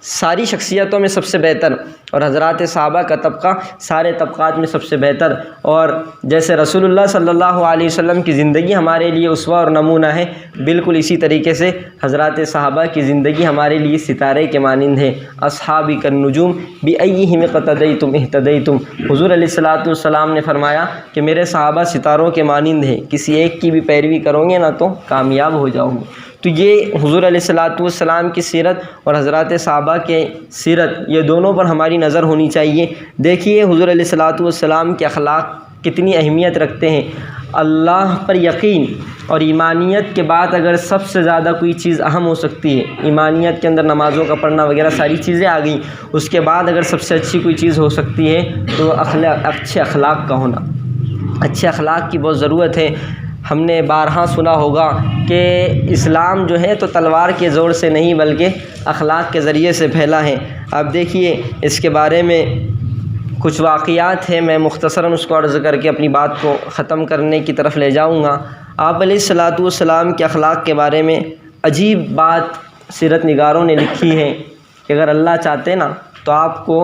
ساری شخصیتوں میں سب سے بہتر، اور حضرات صحابہ کا طبقہ سارے طبقات میں سب سے بہتر۔ اور جیسے رسول اللہ صلی اللہ علیہ وسلم کی زندگی ہمارے لیے اسوہ اور نمونہ ہے، بالکل اسی طریقے سے حضرات صحابہ کی زندگی ہمارے لیے ستارے کے مانند ہے۔ اصحابی کالنجوم بأیہم اقتدیتم اہتدیتم۔ حضور علیہ الصلاۃ والسلام نے فرمایا کہ میرے صحابہ ستاروں کے مانند ہیں، کسی ایک کی بھی پیروی کرو گے نا تو کامیاب ہو جاؤ گے۔ تو یہ حضور علیہ الصلاۃ والسلام کی سیرت اور حضرات صحابہ کے سیرت، یہ دونوں پر ہماری نظر ہونی چاہیے۔ دیکھیے حضور علیہ الصلاۃ والسلام کے اخلاق کتنی اہمیت رکھتے ہیں۔ اللہ پر یقین اور ایمانیت کے بعد اگر سب سے زیادہ کوئی چیز اہم ہو سکتی ہے، ایمانیت کے اندر نمازوں کا پڑھنا وغیرہ ساری چیزیں آ گئیں، اس کے بعد اگر سب سے اچھی کوئی چیز ہو سکتی ہے تو اچھے اخلاق کا ہونا۔ اچھے اخلاق کی بہت ضرورت ہے۔ ہم نے بارہا سنا ہوگا کہ اسلام جو ہے تو تلوار کے زور سے نہیں بلکہ اخلاق کے ذریعے سے پھیلا ہے۔ اب دیکھیے، اس کے بارے میں کچھ واقعات ہیں، میں مختصراً اس کو عرض کر کے اپنی بات کو ختم کرنے کی طرف لے جاؤں گا۔ آپ علیہ الصلاۃ والسلام کے اخلاق کے بارے میں عجیب بات سیرت نگاروں نے لکھی ہے کہ اگر اللہ چاہتے نا تو آپ کو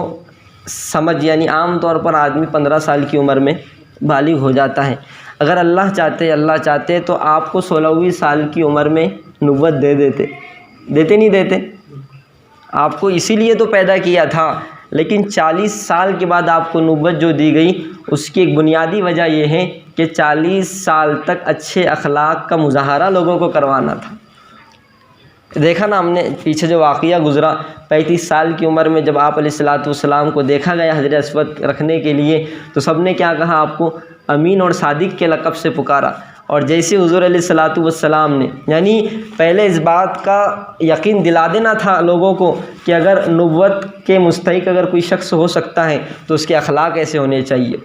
سمجھ، یعنی عام طور پر آدمی 15 سال کی عمر میں بالغ ہو جاتا ہے، اگر اللہ چاہتے تو آپ کو 16ویں سال کی عمر میں نبوت دے دیتے نہیں دیتے؟ آپ کو اسی لیے تو پیدا کیا تھا، لیکن 40 سال کے بعد آپ کو نبوت جو دی گئی، اس کی ایک بنیادی وجہ یہ ہے کہ 40 سال تک اچھے اخلاق کا مظاہرہ لوگوں کو کروانا تھا۔ دیکھا نا ہم نے پیچھے جو واقعہ گزرا، 35 سال کی عمر میں جب آپ علیہ الصلاۃ والسلام کو دیکھا گیا حجر اسود رکھنے کے لیے، تو سب نے کیا کہا؟ آپ کو امین اور صادق کے لقب سے پکارا۔ اور جیسے حضور علیہ الصلاۃ والسلام نے، یعنی پہلے اس بات کا یقین دلا دینا تھا لوگوں کو کہ اگر نبوت کے مستحق اگر کوئی شخص ہو سکتا ہے تو اس کے اخلاق ایسے ہونے چاہیے۔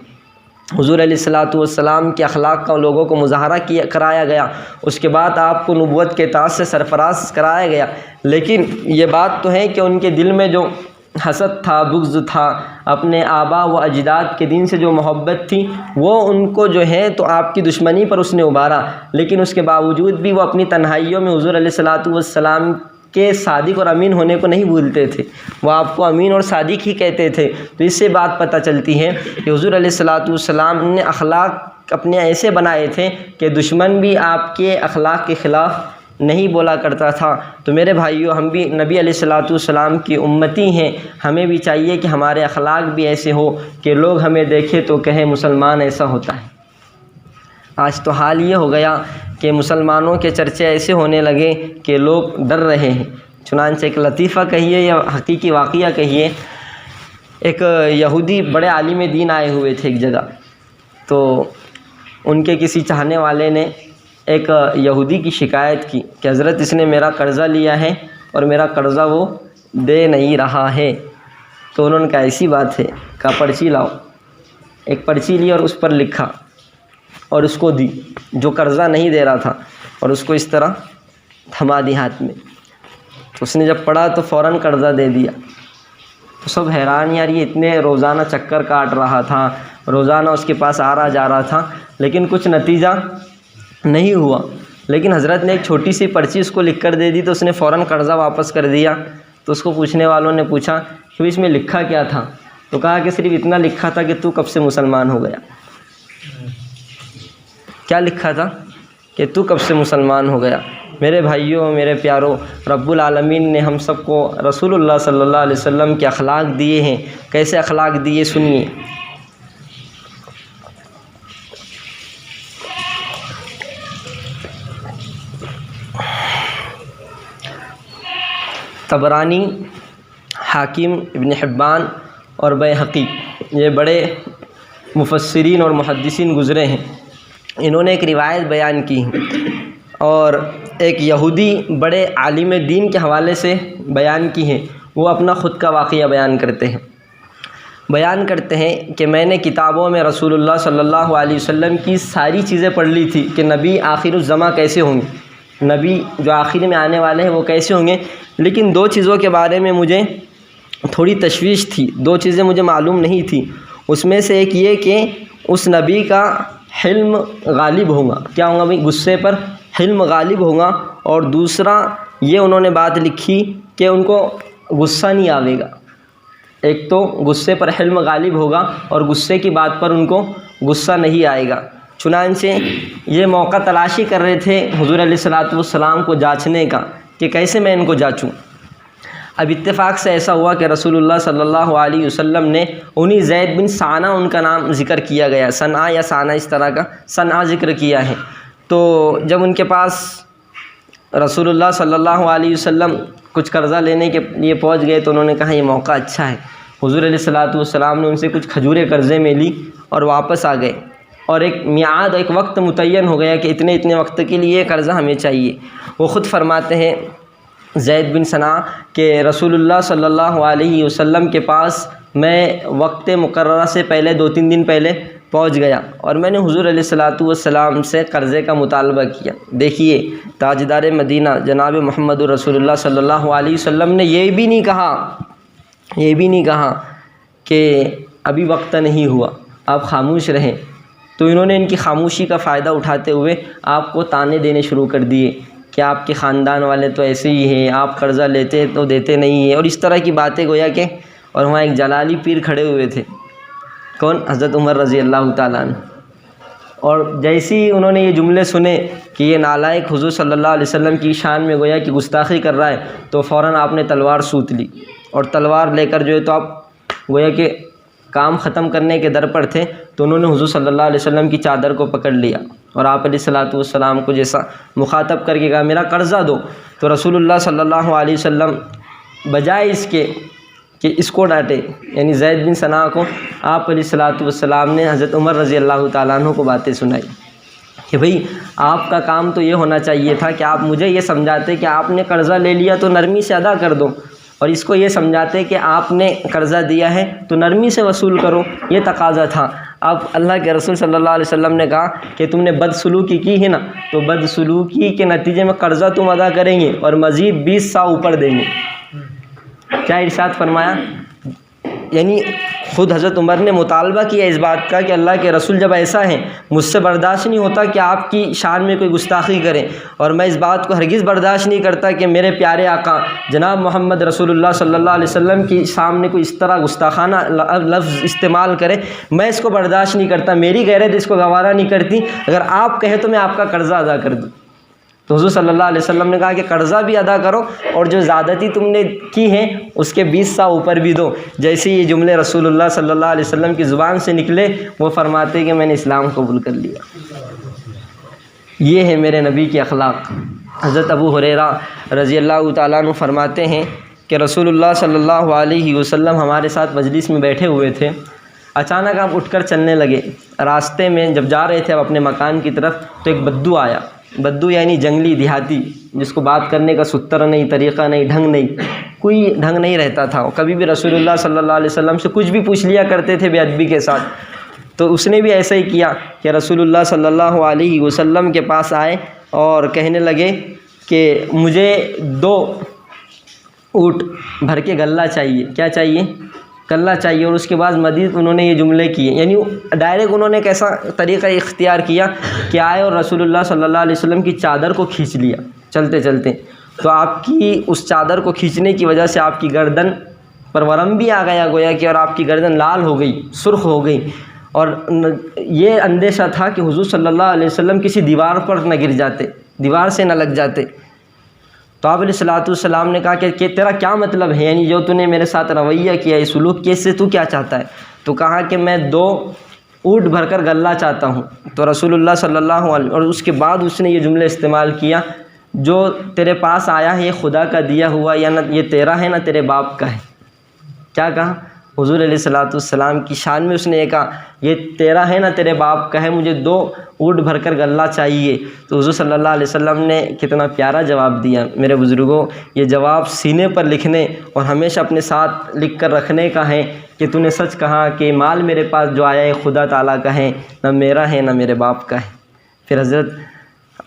حضور علیہ الصلاۃ والسلام کے اخلاق کا لوگوں کو مظاہرہ کرایا گیا، اس کے بعد آپ کو نبوت کے تاج سے سرفراز کرایا گیا۔ لیکن یہ بات تو ہے کہ ان کے دل میں جو حسد تھا، بغض تھا، اپنے آبا و اجداد کے دین سے جو محبت تھی، وہ ان کو جو ہے تو آپ کی دشمنی پر اس نے ابھارا۔ لیکن اس کے باوجود بھی وہ اپنی تنہائیوں میں حضور علیہ الصلاۃ والسلام کے صادق اور امین ہونے کو نہیں بھولتے تھے، وہ آپ کو امین اور صادق ہی کہتے تھے۔ تو اس سے بات پتہ چلتی ہے کہ حضور علیہ الصلاۃ والسلام نے اخلاق اپنے ایسے بنائے تھے کہ دشمن بھی آپ کے اخلاق کے خلاف نہیں بولا کرتا تھا۔ تو میرے بھائیوں، ہم بھی نبی علیہ الصلاۃ والسلام کی امتی ہیں، ہمیں بھی چاہیے کہ ہمارے اخلاق بھی ایسے ہو کہ لوگ ہمیں دیکھیں تو کہیں مسلمان ایسا ہوتا ہے۔ آج تو حال یہ ہو گیا کہ مسلمانوں کے چرچے ایسے ہونے لگے کہ لوگ ڈر رہے ہیں چنانچہ ایک لطیفہ کہیے یا حقیقی واقعہ کہیے، ایک یہودی بڑے عالم دین آئے ہوئے تھے ایک جگہ، تو ان کے کسی چاہنے والے نے ایک یہودی کی شکایت کی کہ حضرت اس نے میرا قرضہ لیا ہے اور میرا قرضہ وہ دے نہیں رہا ہے۔ تو انہوں نے کہا ایسی بات ہے، کہا پرچی لاؤ۔ ایک پرچی لی اور اس پر لکھا اور اس کو دی، جو قرضہ نہیں دے رہا تھا، اور اس کو اس طرح تھما دی ہاتھ میں۔ تو اس نے جب پڑھا تو فوراً قرضہ دے دیا۔ تو سب حیران، یار یہ اتنے روزانہ چکر کاٹ رہا تھا، روزانہ اس کے پاس آ رہا جا رہا تھا، لیکن کچھ نتیجہ نہیں ہوا۔ لیکن حضرت نے ایک چھوٹی سی پرچی اس کو لکھ کر دے دی تو اس نے فوراً قرضہ واپس کر دیا۔ تو اس کو پوچھنے والوں نے پوچھا کہ اس میں لکھا کیا تھا؟ تو کہا کہ صرف اتنا لکھا تھا کہ تو کب سے مسلمان ہو گیا۔ کیا لکھا تھا؟ کہ تو کب سے مسلمان ہو گیا۔ میرے بھائیوں، میرے پیاروں، رب العالمین نے ہم سب کو رسول اللہ صلی اللہ علیہ وسلم کے اخلاق دیے ہیں۔ کیسے اخلاق دیے سنیے۔ طبرانی، حاکم، ابن حبان اور بیہقی، یہ بڑے مفسرین اور محدثین گزرے ہیں، انہوں نے ایک روایت بیان کی اور ایک یہودی بڑے عالم دین کے حوالے سے بیان کی ہے۔ وہ اپنا خود کا واقعہ بیان کرتے ہیں کہ میں نے کتابوں میں رسول اللہ صلی اللہ علیہ وسلم کی ساری چیزیں پڑھ لی تھی کہ نبی آخر الزماں کیسے ہوں گے، نبی جو آخر میں آنے والے ہیں وہ کیسے ہوں گے، لیکن دو چیزوں کے بارے میں مجھے تھوڑی تشویش تھی، دو چیزیں مجھے معلوم نہیں تھی۔ اس میں سے ایک یہ کہ اس نبی کا حلم غالب ہوگا، کیا ہوگا بھائی؟ غصے پر حلم غالب ہوگا، اور دوسرا یہ انہوں نے بات لکھی کہ ان کو غصہ نہیں آئے گا۔ ایک تو غصے پر حلم غالب ہوگا اور غصے کی بات پر ان کو غصہ نہیں آئے گا۔ چنانچہ یہ موقع تلاشی کر رہے تھے حضور علیہ الصلوۃ والسلام کو جانچنے کا کہ کیسے میں ان کو جانچوں۔ اب اتفاق سے ایسا ہوا کہ رسول اللہ صلی اللہ علیہ وسلم نے انہی زید بن ثانہ، ان کا نام ذکر کیا گیا، صنعا یا ثانہ اس طرح کا، صنعا ذکر کیا ہے۔ تو جب ان کے پاس رسول اللہ صلی اللہ علیہ وسلم کچھ قرضہ لینے کے لیے پہنچ گئے تو انہوں نے کہا یہ موقع اچھا ہے۔ حضور علیہ الصلوۃ والسلام نے ان سے کچھ کھجوریں قرضے میں لی اور واپس آ گئے، اور ایک میعاد، ایک وقت متعین ہو گیا کہ اتنے وقت کے لیے قرضہ ہمیں چاہیے۔ وہ خود فرماتے ہیں زید بن ثنا کہ رسول اللہ صلی اللہ علیہ وسلم کے پاس میں وقت مقررہ سے پہلے 2-3 دن پہلے پہنچ گیا اور میں نے حضور علیہ الصلوۃ والسلام سے قرضے کا مطالبہ کیا۔ دیکھیے تاجدار مدینہ جناب محمد رسول اللہ صلی اللہ علیہ وسلم نے یہ بھی نہیں کہا کہ ابھی وقت نہیں ہوا، آپ خاموش رہیں۔ تو انہوں نے ان کی خاموشی کا فائدہ اٹھاتے ہوئے آپ کو طعنے دینے شروع کر دیے کہ آپ کے خاندان والے تو ایسے ہی ہیں، آپ قرضہ لیتے تو دیتے نہیں ہیں، اور اس طرح کی باتیں گویا کہ۔ اور وہاں ایک جلالی پیر کھڑے ہوئے تھے، کون؟ حضرت عمر رضی اللہ تعالیٰ عنہ۔ اور جیسے ہی انہوں نے یہ جملے سنے کہ یہ نالائق حضور صلی اللہ علیہ وسلم کی شان میں گویا کہ گستاخی کر رہا ہے، تو فوراً آپ نے تلوار سوت لی، اور تلوار لے کر جو ہے تو آپ گویا کہ کام ختم کرنے کے در پر تھے، تو انہوں نے حضور صلی اللہ علیہ وسلم کی چادر کو پکڑ لیا اور آپ علیہ الصلوۃ والسلام کو جیسا مخاطب کر کے کہا میرا قرضہ دو۔ تو رسول اللہ صلی اللہ علیہ وسلم بجائے اس کے کہ اس کو ڈانٹے، یعنی زید بن ثنا کو، آپ علیہ الصلوۃ والسلام نے حضرت عمر رضی اللہ تعالیٰ عنہ کو باتیں سنائی کہ بھئی آپ کا کام تو یہ ہونا چاہیے تھا کہ آپ مجھے یہ سمجھاتے کہ آپ نے قرضہ لے لیا تو نرمی سے ادا کر دو، اور اس کو یہ سمجھاتے کہ آپ نے قرضہ دیا ہے تو نرمی سے وصول کرو، یہ تقاضا تھا۔ اب اللہ کے رسول صلی اللہ علیہ وسلم نے کہا کہ تم نے بدسلوکی کی ہے نا، تو بدسلوکی کے نتیجے میں قرضہ تم ادا کریں گے اور مزید 20 سا اوپر دیں گے۔ کیا ارشاد فرمایا؟ یعنی خود حضرت عمر نے مطالبہ کیا اس بات کا کہ اللہ کے رسول جب ایسا ہے، مجھ سے برداشت نہیں ہوتا کہ آپ کی شان میں کوئی گستاخی کریں، اور میں اس بات کو ہرگز برداشت نہیں کرتا کہ میرے پیارے آقا جناب محمد رسول اللہ صلی اللہ علیہ وسلم کی سامنے کوئی اس طرح گستاخانہ لفظ استعمال کرے، میں اس کو برداشت نہیں کرتا، میری غیرت اس کو گوارا نہیں کرتی، اگر آپ کہیں تو میں آپ کا قرضہ ادا کر دوں۔ تو حضور صلی اللہ علیہ وسلم نے کہا کہ قرضہ بھی ادا کرو اور جو زیادتی تم نے کی ہے اس کے 20 سا اوپر بھی دو۔ جیسے یہ جملے رسول اللہ صلی اللہ علیہ وسلم کی زبان سے نکلے، وہ فرماتے کہ میں نے اسلام قبول کر لیا۔ یہ ہے میرے نبی کے اخلاق۔ حضرت ابو ہریرہ رضی اللہ تعالیٰ عنہ فرماتے ہیں کہ رسول اللہ صلی اللہ علیہ وسلم ہمارے ساتھ مجلس میں بیٹھے ہوئے تھے، اچانک آپ اٹھ کر چلنے لگے۔ راستے میں جب جا رہے تھے اب اپنے مکان کی طرف تو ایک بدو آیا، بدو یعنی جنگلی دیہاتی، جس کو بات کرنے کا ستر نہیں، طریقہ نہیں، ڈھنگ نہیں، کوئی ڈھنگ نہیں رہتا تھا، کبھی بھی رسول اللہ صلی اللہ علیہ وسلم سے کچھ بھی پوچھ لیا کرتے تھے بے ادبی کے ساتھ۔ تو اس نے بھی ایسا ہی کیا کہ رسول اللہ صلی اللہ علیہ وسلم کے پاس آئے اور کہنے لگے کہ مجھے 2 اونٹ بھر کے غلہ چاہیے۔ کیا چاہیے؟ غلہ چاہیے۔ اور اس کے بعد مزید انہوں نے یہ جملے کیے، یعنی ڈائریکٹ انہوں نے کیسا طریقہ اختیار کیا کہ آئے اور رسول اللہ صلی اللہ علیہ وسلم کی چادر کو کھینچ لیا چلتے چلتے۔ تو آپ کی اس چادر کو کھینچنے کی وجہ سے آپ کی گردن پر ورم بھی آ گیا گویا کہ، اور آپ کی گردن لال ہو گئی، سرخ ہو گئی، اور یہ اندیشہ تھا کہ حضور صلی اللہ علیہ وسلم کسی دیوار پر نہ گر جاتے، دیوار سے نہ لگ جاتے۔ تو آپ علیہ الصلوۃ والسلام نے کہا کہ تیرا کیا مطلب ہے، یعنی جو تو نے میرے ساتھ رویہ کیا، یہ سلوک کیے سے تو کیا چاہتا ہے؟ تو کہا کہ میں 2 اونٹ بھر کر غلہ چاہتا ہوں۔ تو رسول اللہ صلی اللہ علیہ، اور اس کے بعد اس نے یہ جملے استعمال کیا، جو تیرے پاس آیا ہے یہ خدا کا دیا ہوا، یا نہ یہ تیرا ہے نہ تیرے باپ کا ہے۔ کیا کہا؟ حضور علیہ الصلوۃ والسلام کی شان میں اس نے یہ کہا یہ تیرا ہے نہ تیرے باپ کا ہے، مجھے 2 اونٹ بھر کر غلہ چاہیے۔ تو حضور صلی اللہ علیہ وسلم نے کتنا پیارا جواب دیا۔ میرے بزرگوں، یہ جواب سینے پر لکھنے اور ہمیشہ اپنے ساتھ لکھ کر رکھنے کا ہے کہ تو نے سچ کہا کہ مال میرے پاس جو آیا ہے خدا تعالیٰ کا ہے، نہ میرا ہے نہ میرے باپ کا ہے۔ پھر حضرت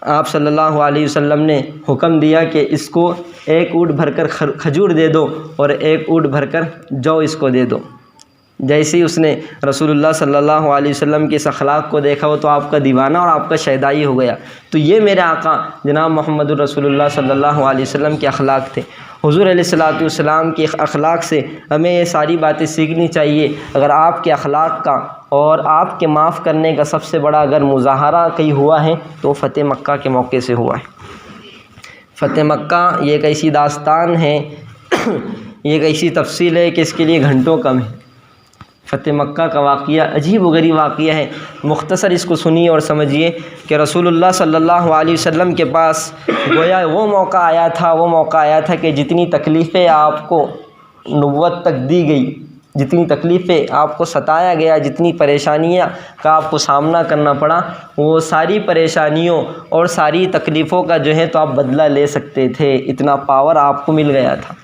آپ صلی اللہ علیہ وسلم نے حکم دیا کہ اس کو 1 اونٹ بھر کر کھجور دے دو اور 1 اونٹ بھر کر جو اس کو دے دو۔ جیسے ہی اس نے رسول اللہ صلی اللہ علیہ وسلم کے اس اخلاق کو دیکھا، وہ تو آپ کا دیوانہ اور آپ کا شیدائی ہو گیا۔ تو یہ میرے آقا جناب محمد الرسول اللہ صلی اللہ علیہ وسلم کے اخلاق تھے۔ حضور علیہ الصلوۃ والسلام کے اخلاق سے ہمیں یہ ساری باتیں سیکھنی چاہیے۔ اگر آپ کے اخلاق کا اور آپ کے معاف کرنے کا سب سے بڑا اگر مظاہرہ کہیں ہوا ہے تو فتح مکہ کے موقع سے ہوا ہے۔ فتح مکہ یہ ایک ایسی داستان ہے، یہ ایک ایسی تفصیل ہے کہ اس کے لیے گھنٹوں کم ہے۔ فتح مکہ کا واقعہ عجیب و غریب واقعہ ہے۔ مختصر اس کو سنیے اور سمجھیے کہ رسول اللہ صلی اللہ علیہ وسلم کے پاس گویا وہ موقع آیا تھا کہ جتنی تکلیفیں آپ کو نبوت تک دی گئی، جتنی تکلیفیں آپ کو ستایا گیا، جتنی پریشانیاں کا آپ کو سامنا کرنا پڑا، وہ ساری پریشانیوں اور ساری تکلیفوں کا جو ہے تو آپ بدلہ لے سکتے تھے، اتنا پاور آپ کو مل گیا تھا۔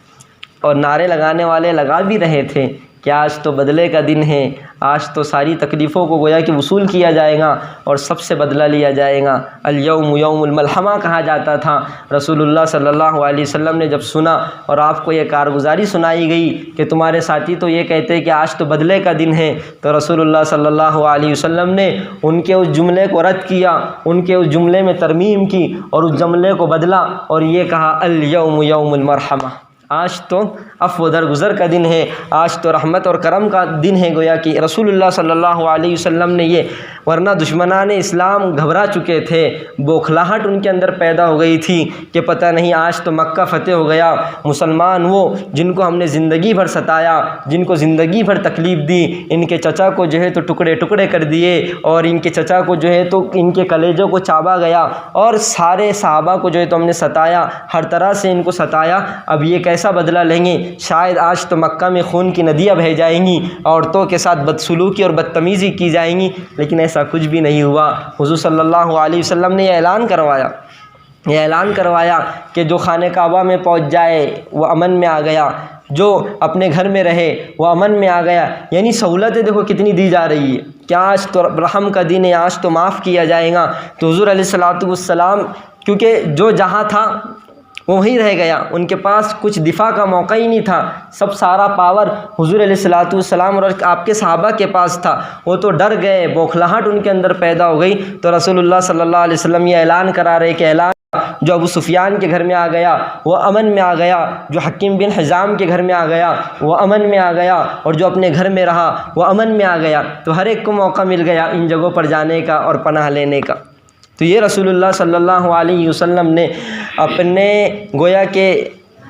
اور نعرے لگانے والے لگا بھی رہے تھے کہ آج تو بدلے کا دن ہے، آج تو ساری تکلیفوں کو گویا کہ وصول کیا جائے گا اور سب سے بدلہ لیا جائے گا۔ الیوم یوم الملحمہ کہا جاتا تھا۔ رسول اللہ صلی اللہ علیہ وسلم نے جب سنا اور آپ کو یہ کارگزاری سنائی گئی کہ تمہارے ساتھی تو یہ کہتے ہیں کہ آج تو بدلے کا دن ہے، تو رسول اللہ صلی اللہ علیہ وسلم نے ان کے اس جملے کو رد کیا، ان کے اس جملے میں ترمیم کی اور اس جملے کو بدلا اور یہ کہا الیوم یوم المرحمہ، آج تو عفو درگزر کا دن ہے، آج تو رحمت اور کرم کا دن ہے۔ گویا کہ رسول اللہ صلی اللہ علیہ وسلم نے یہ، ورنہ دشمنان اسلام گھبرا چکے تھے، بوکھلاہٹ ان کے اندر پیدا ہو گئی تھی کہ پتہ نہیں آج تو مکہ فتح ہو گیا، مسلمان وہ جن کو ہم نے زندگی بھر ستایا، جن کو زندگی بھر تکلیف دی، ان کے چچا کو جو ہے تو ٹکڑے ٹکڑے کر دیے اور ان کے چچا کو جو ہے تو ان کے کلیجوں کو چابا گیا اور سارے صحابہ کو جو ہے تو ہم نے ستایا، ہر طرح سے ان کو ستایا، اب یہ کیسا بدلہ لیں گے؟ شاید آج تو مکہ میں خون کی ندیاں بہہ جائیں گی، عورتوں کے ساتھ بدسلوکی اور بدتمیزی کی جائیں گی، لیکن ایسا کچھ بھی نہیں ہوا۔ حضور صلی اللہ علیہ وسلم نے یہ اعلان کروایا کہ جو خانہ کعبہ میں پہنچ جائے وہ امن میں آ گیا، جو اپنے گھر میں رہے وہ امن میں آ گیا۔ یعنی سہولتیں دیکھو کتنی دی جا رہی ہے کہ آج تو رحم کا دن ہے، آج تو معاف کیا جائے گا۔ تو حضور علیہ الصلوۃ والسلام کیونکہ جو جہاں تھا وہ وہیں رہ گیا، ان کے پاس کچھ دفاع کا موقع ہی نہیں تھا، سب سارا پاور حضور علیہ الصلوۃ والسلام اور آپ کے صحابہ کے پاس تھا، وہ تو ڈر گئے، بوکھلاہٹ ان کے اندر پیدا ہو گئی۔ تو رسول اللہ صلی اللہ علیہ وسلم یہ اعلان کرا رہے کہ اعلان جو ابو سفیان کے گھر میں آ گیا وہ امن میں آ گیا، جو حکیم بن حزام کے گھر میں آ گیا وہ امن میں آ گیا، اور جو اپنے گھر میں رہا وہ امن میں آ گیا۔ تو ہر ایک کو موقع مل گیا ان جگہوں پر جانے کا اور پناہ لینے کا۔ تو یہ رسول اللہ صلی اللہ علیہ وسلم نے اپنے گویا کہ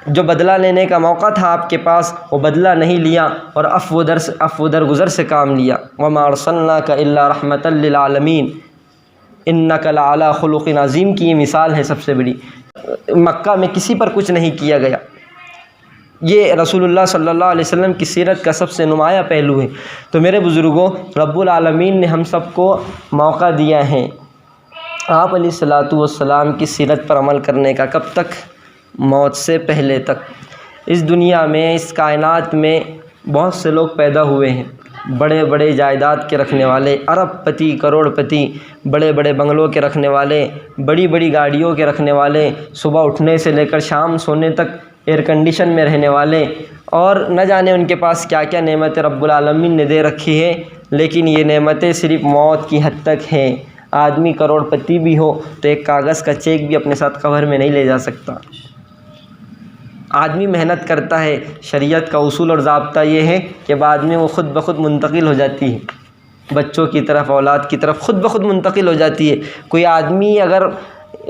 جو بدلہ لینے کا موقع تھا آپ کے پاس وہ بدلہ نہیں لیا اور عفو درگزر سے کام لیا۔ وما ارسلناک الا رحمۃ للعالمین انک لعلی خلق عظیم کی یہ مثال ہے سب سے بڑی۔ مکہ میں کسی پر کچھ نہیں کیا گیا۔ یہ رسول اللہ صلی اللہ علیہ وسلم کی سیرت کا سب سے نمایاں پہلو ہے۔ تو میرے بزرگوں، رب العالمین نے ہم سب کو موقع دیا ہے آپ علیہ الصلاۃ والسلام کی سیرت پر عمل کرنے کا۔ کب تک؟ موت سے پہلے تک۔ اس دنیا میں، اس کائنات میں بہت سے لوگ پیدا ہوئے ہیں، بڑے بڑے جائیداد کے رکھنے والے، ارب پتی، کروڑ پتی، بڑے بڑے بنگلوں کے رکھنے والے، بڑی بڑی گاڑیوں کے رکھنے والے، صبح اٹھنے سے لے کر شام سونے تک ایئر کنڈیشن میں رہنے والے، اور نہ جانے ان کے پاس کیا کیا نعمتیں رب العالمین نے دے رکھی ہے، لیکن یہ نعمتیں صرف موت کی حد تک ہیں۔ آدمی کروڑ پتی بھی ہو تو ایک کاغذ کا چیک بھی اپنے ساتھ قبر میں نہیں لے جا سکتا۔ آدمی محنت کرتا ہے، شریعت کا اصول اور ضابطہ یہ ہے کہ بعد میں وہ خود بخود منتقل ہو جاتی ہے، بچوں کی طرف، اولاد کی طرف خود بخود منتقل ہو جاتی ہے۔ کوئی آدمی اگر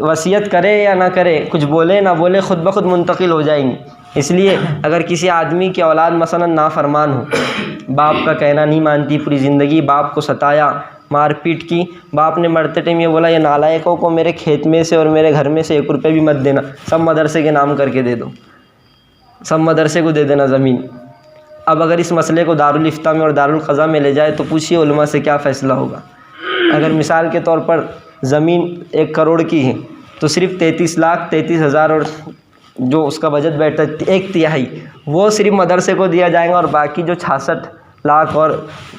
وصیت کرے یا نہ کرے، کچھ بولے نہ بولے، خود بخود منتقل ہو جائیں گے۔ اس لیے اگر کسی آدمی کی اولاد مثلا نافرمان ہو، باپ کا کہنا نہیں مانتی، پوری زندگی باپ کو ستایا، مار پیٹ کی، باپ نے مرتے ٹائم یہ بولا، یہ نالائقوں کو میرے کھیت میں سے اور میرے گھر میں سے 1 روپے بھی مت دینا، سب مدرسے کے نام کر کے دے دو، سب مدرسے کو دے دینا زمین۔ اب اگر اس مسئلے کو دارالافتاء میں اور دارالقضاء میں لے جائے تو پوچھیے علماء سے کیا فیصلہ ہوگا۔ اگر مثال کے طور پر زمین 1 کروڑ کی ہے تو صرف 33,33,000 اور جو اس کا بجٹ بیٹھا 1/3 وہ صرف مدرسے کو دیا جائے گا، اور باقی جو 66 لاکھ اور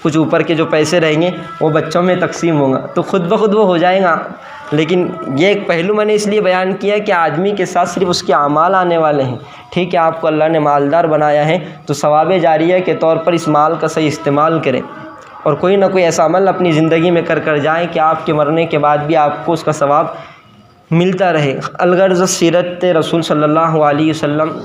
کچھ اوپر کے جو پیسے رہیں گے وہ بچوں میں تقسیم ہوں گا، تو خود بخود وہ ہو جائے گا۔ لیکن یہ ایک پہلو میں نے اس لیے بیان کیا کہ آدمی کے ساتھ صرف اس کے اعمال آنے والے ہیں۔ ٹھیک ہے، آپ کو اللہ نے مالدار بنایا ہے تو ثواب جاریہ کے طور پر اس مال کا صحیح استعمال کریں، اور کوئی نہ کوئی ایسا عمل اپنی زندگی میں کر جائیں کہ آپ کے مرنے کے بعد بھی آپ کو اس کا ثواب ملتا رہے۔ الغرض سیرت رسول صلی اللہ علیہ وسلم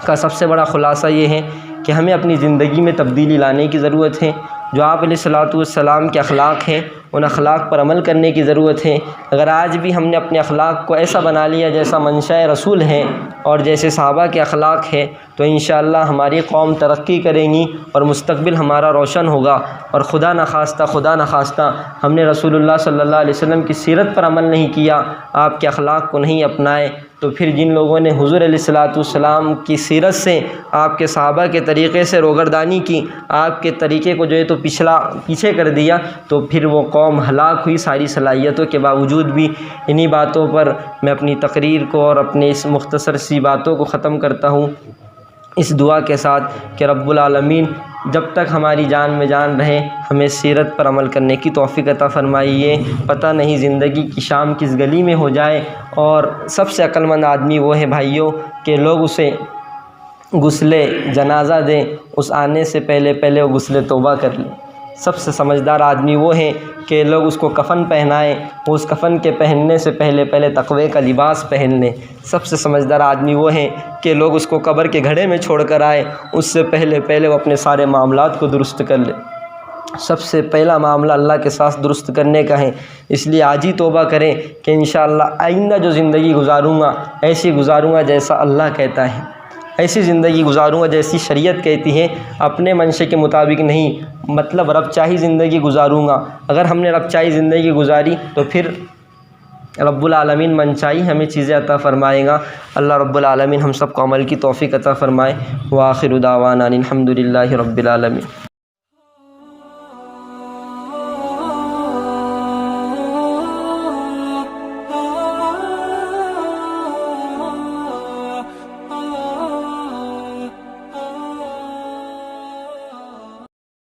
کا سب سے بڑا خلاصہ یہ ہے کہ ہمیں اپنی زندگی میں تبدیلی لانے کی ضرورت ہے۔ جو آپ علیہ الصلاۃ والسلام کے اخلاق ہیں، ان اخلاق پر عمل کرنے کی ضرورت ہے۔ اگر آج بھی ہم نے اپنے اخلاق کو ایسا بنا لیا جیسا منشاء رسول ہے اور جیسے صحابہ کے اخلاق ہے، تو انشاءاللہ ہماری قوم ترقی کریں گی اور مستقبل ہمارا روشن ہوگا۔ اور خدا نخواستہ ہم نے رسول اللہ صلی اللہ علیہ وسلم کی سیرت پر عمل نہیں کیا، آپ کے اخلاق کو نہیں اپنائے، تو پھر جن لوگوں نے حضور علیہ الصلاۃ والسلام کی سیرت سے، آپ کے صحابہ کے طریقے سے روگردانی کی، آپ کے طریقے کو جو ہے تو پیچھے کر دیا، تو پھر وہ قوم ہلاک ہوئی ساری صلاحیتوں کے باوجود بھی۔ انہی باتوں پر میں اپنی تقریر کو اور اپنے اس مختصر سی باتوں کو ختم کرتا ہوں، اس دعا کے ساتھ کہ رب العالمین جب تک ہماری جان میں جان رہے ہمیں سیرت پر عمل کرنے کی توفیق عطا فرمائیے۔ پتہ نہیں زندگی کی شام کس گلی میں ہو جائے، اور سب سے عقل مند آدمی وہ ہے بھائیوں کہ لوگ اسے غسل جنازہ دیں، اس آنے سے پہلے وہ غسل توبہ کر لیں۔ سب سے سمجھدار آدمی وہ ہے کہ لوگ اس کو کفن پہنائیں، وہ اس کفن کے پہننے سے پہلے تقوی کا لباس پہن لیں۔ سب سے سمجھدار آدمی وہ ہے کہ لوگ اس کو قبر کے گھڑے میں چھوڑ کر آئے، اس سے پہلے وہ اپنے سارے معاملات کو درست کر لیں۔ سب سے پہلا معاملہ اللہ کے ساتھ درست کرنے کا ہے، اس لیے آج ہی توبہ کریں کہ انشاءاللہ آئندہ جو زندگی گزاروں گا ایسی گزاروں گا جیسا اللہ کہتا ہے، ایسی زندگی گزاروں گا جیسی شریعت کہتی ہے، اپنے منشے کے مطابق نہیں، مطلب رب چاہی زندگی گزاروں گا۔ اگر ہم نے رب چاہی زندگی گزاری تو پھر رب العالمین من چاہی ہمیں چیزیں عطا فرمائے گا۔ اللہ رب العالمین ہم سب کو عمل کی توفیق عطا فرمائے۔ وآخر دعوانا الحمد للہ رب العالمین۔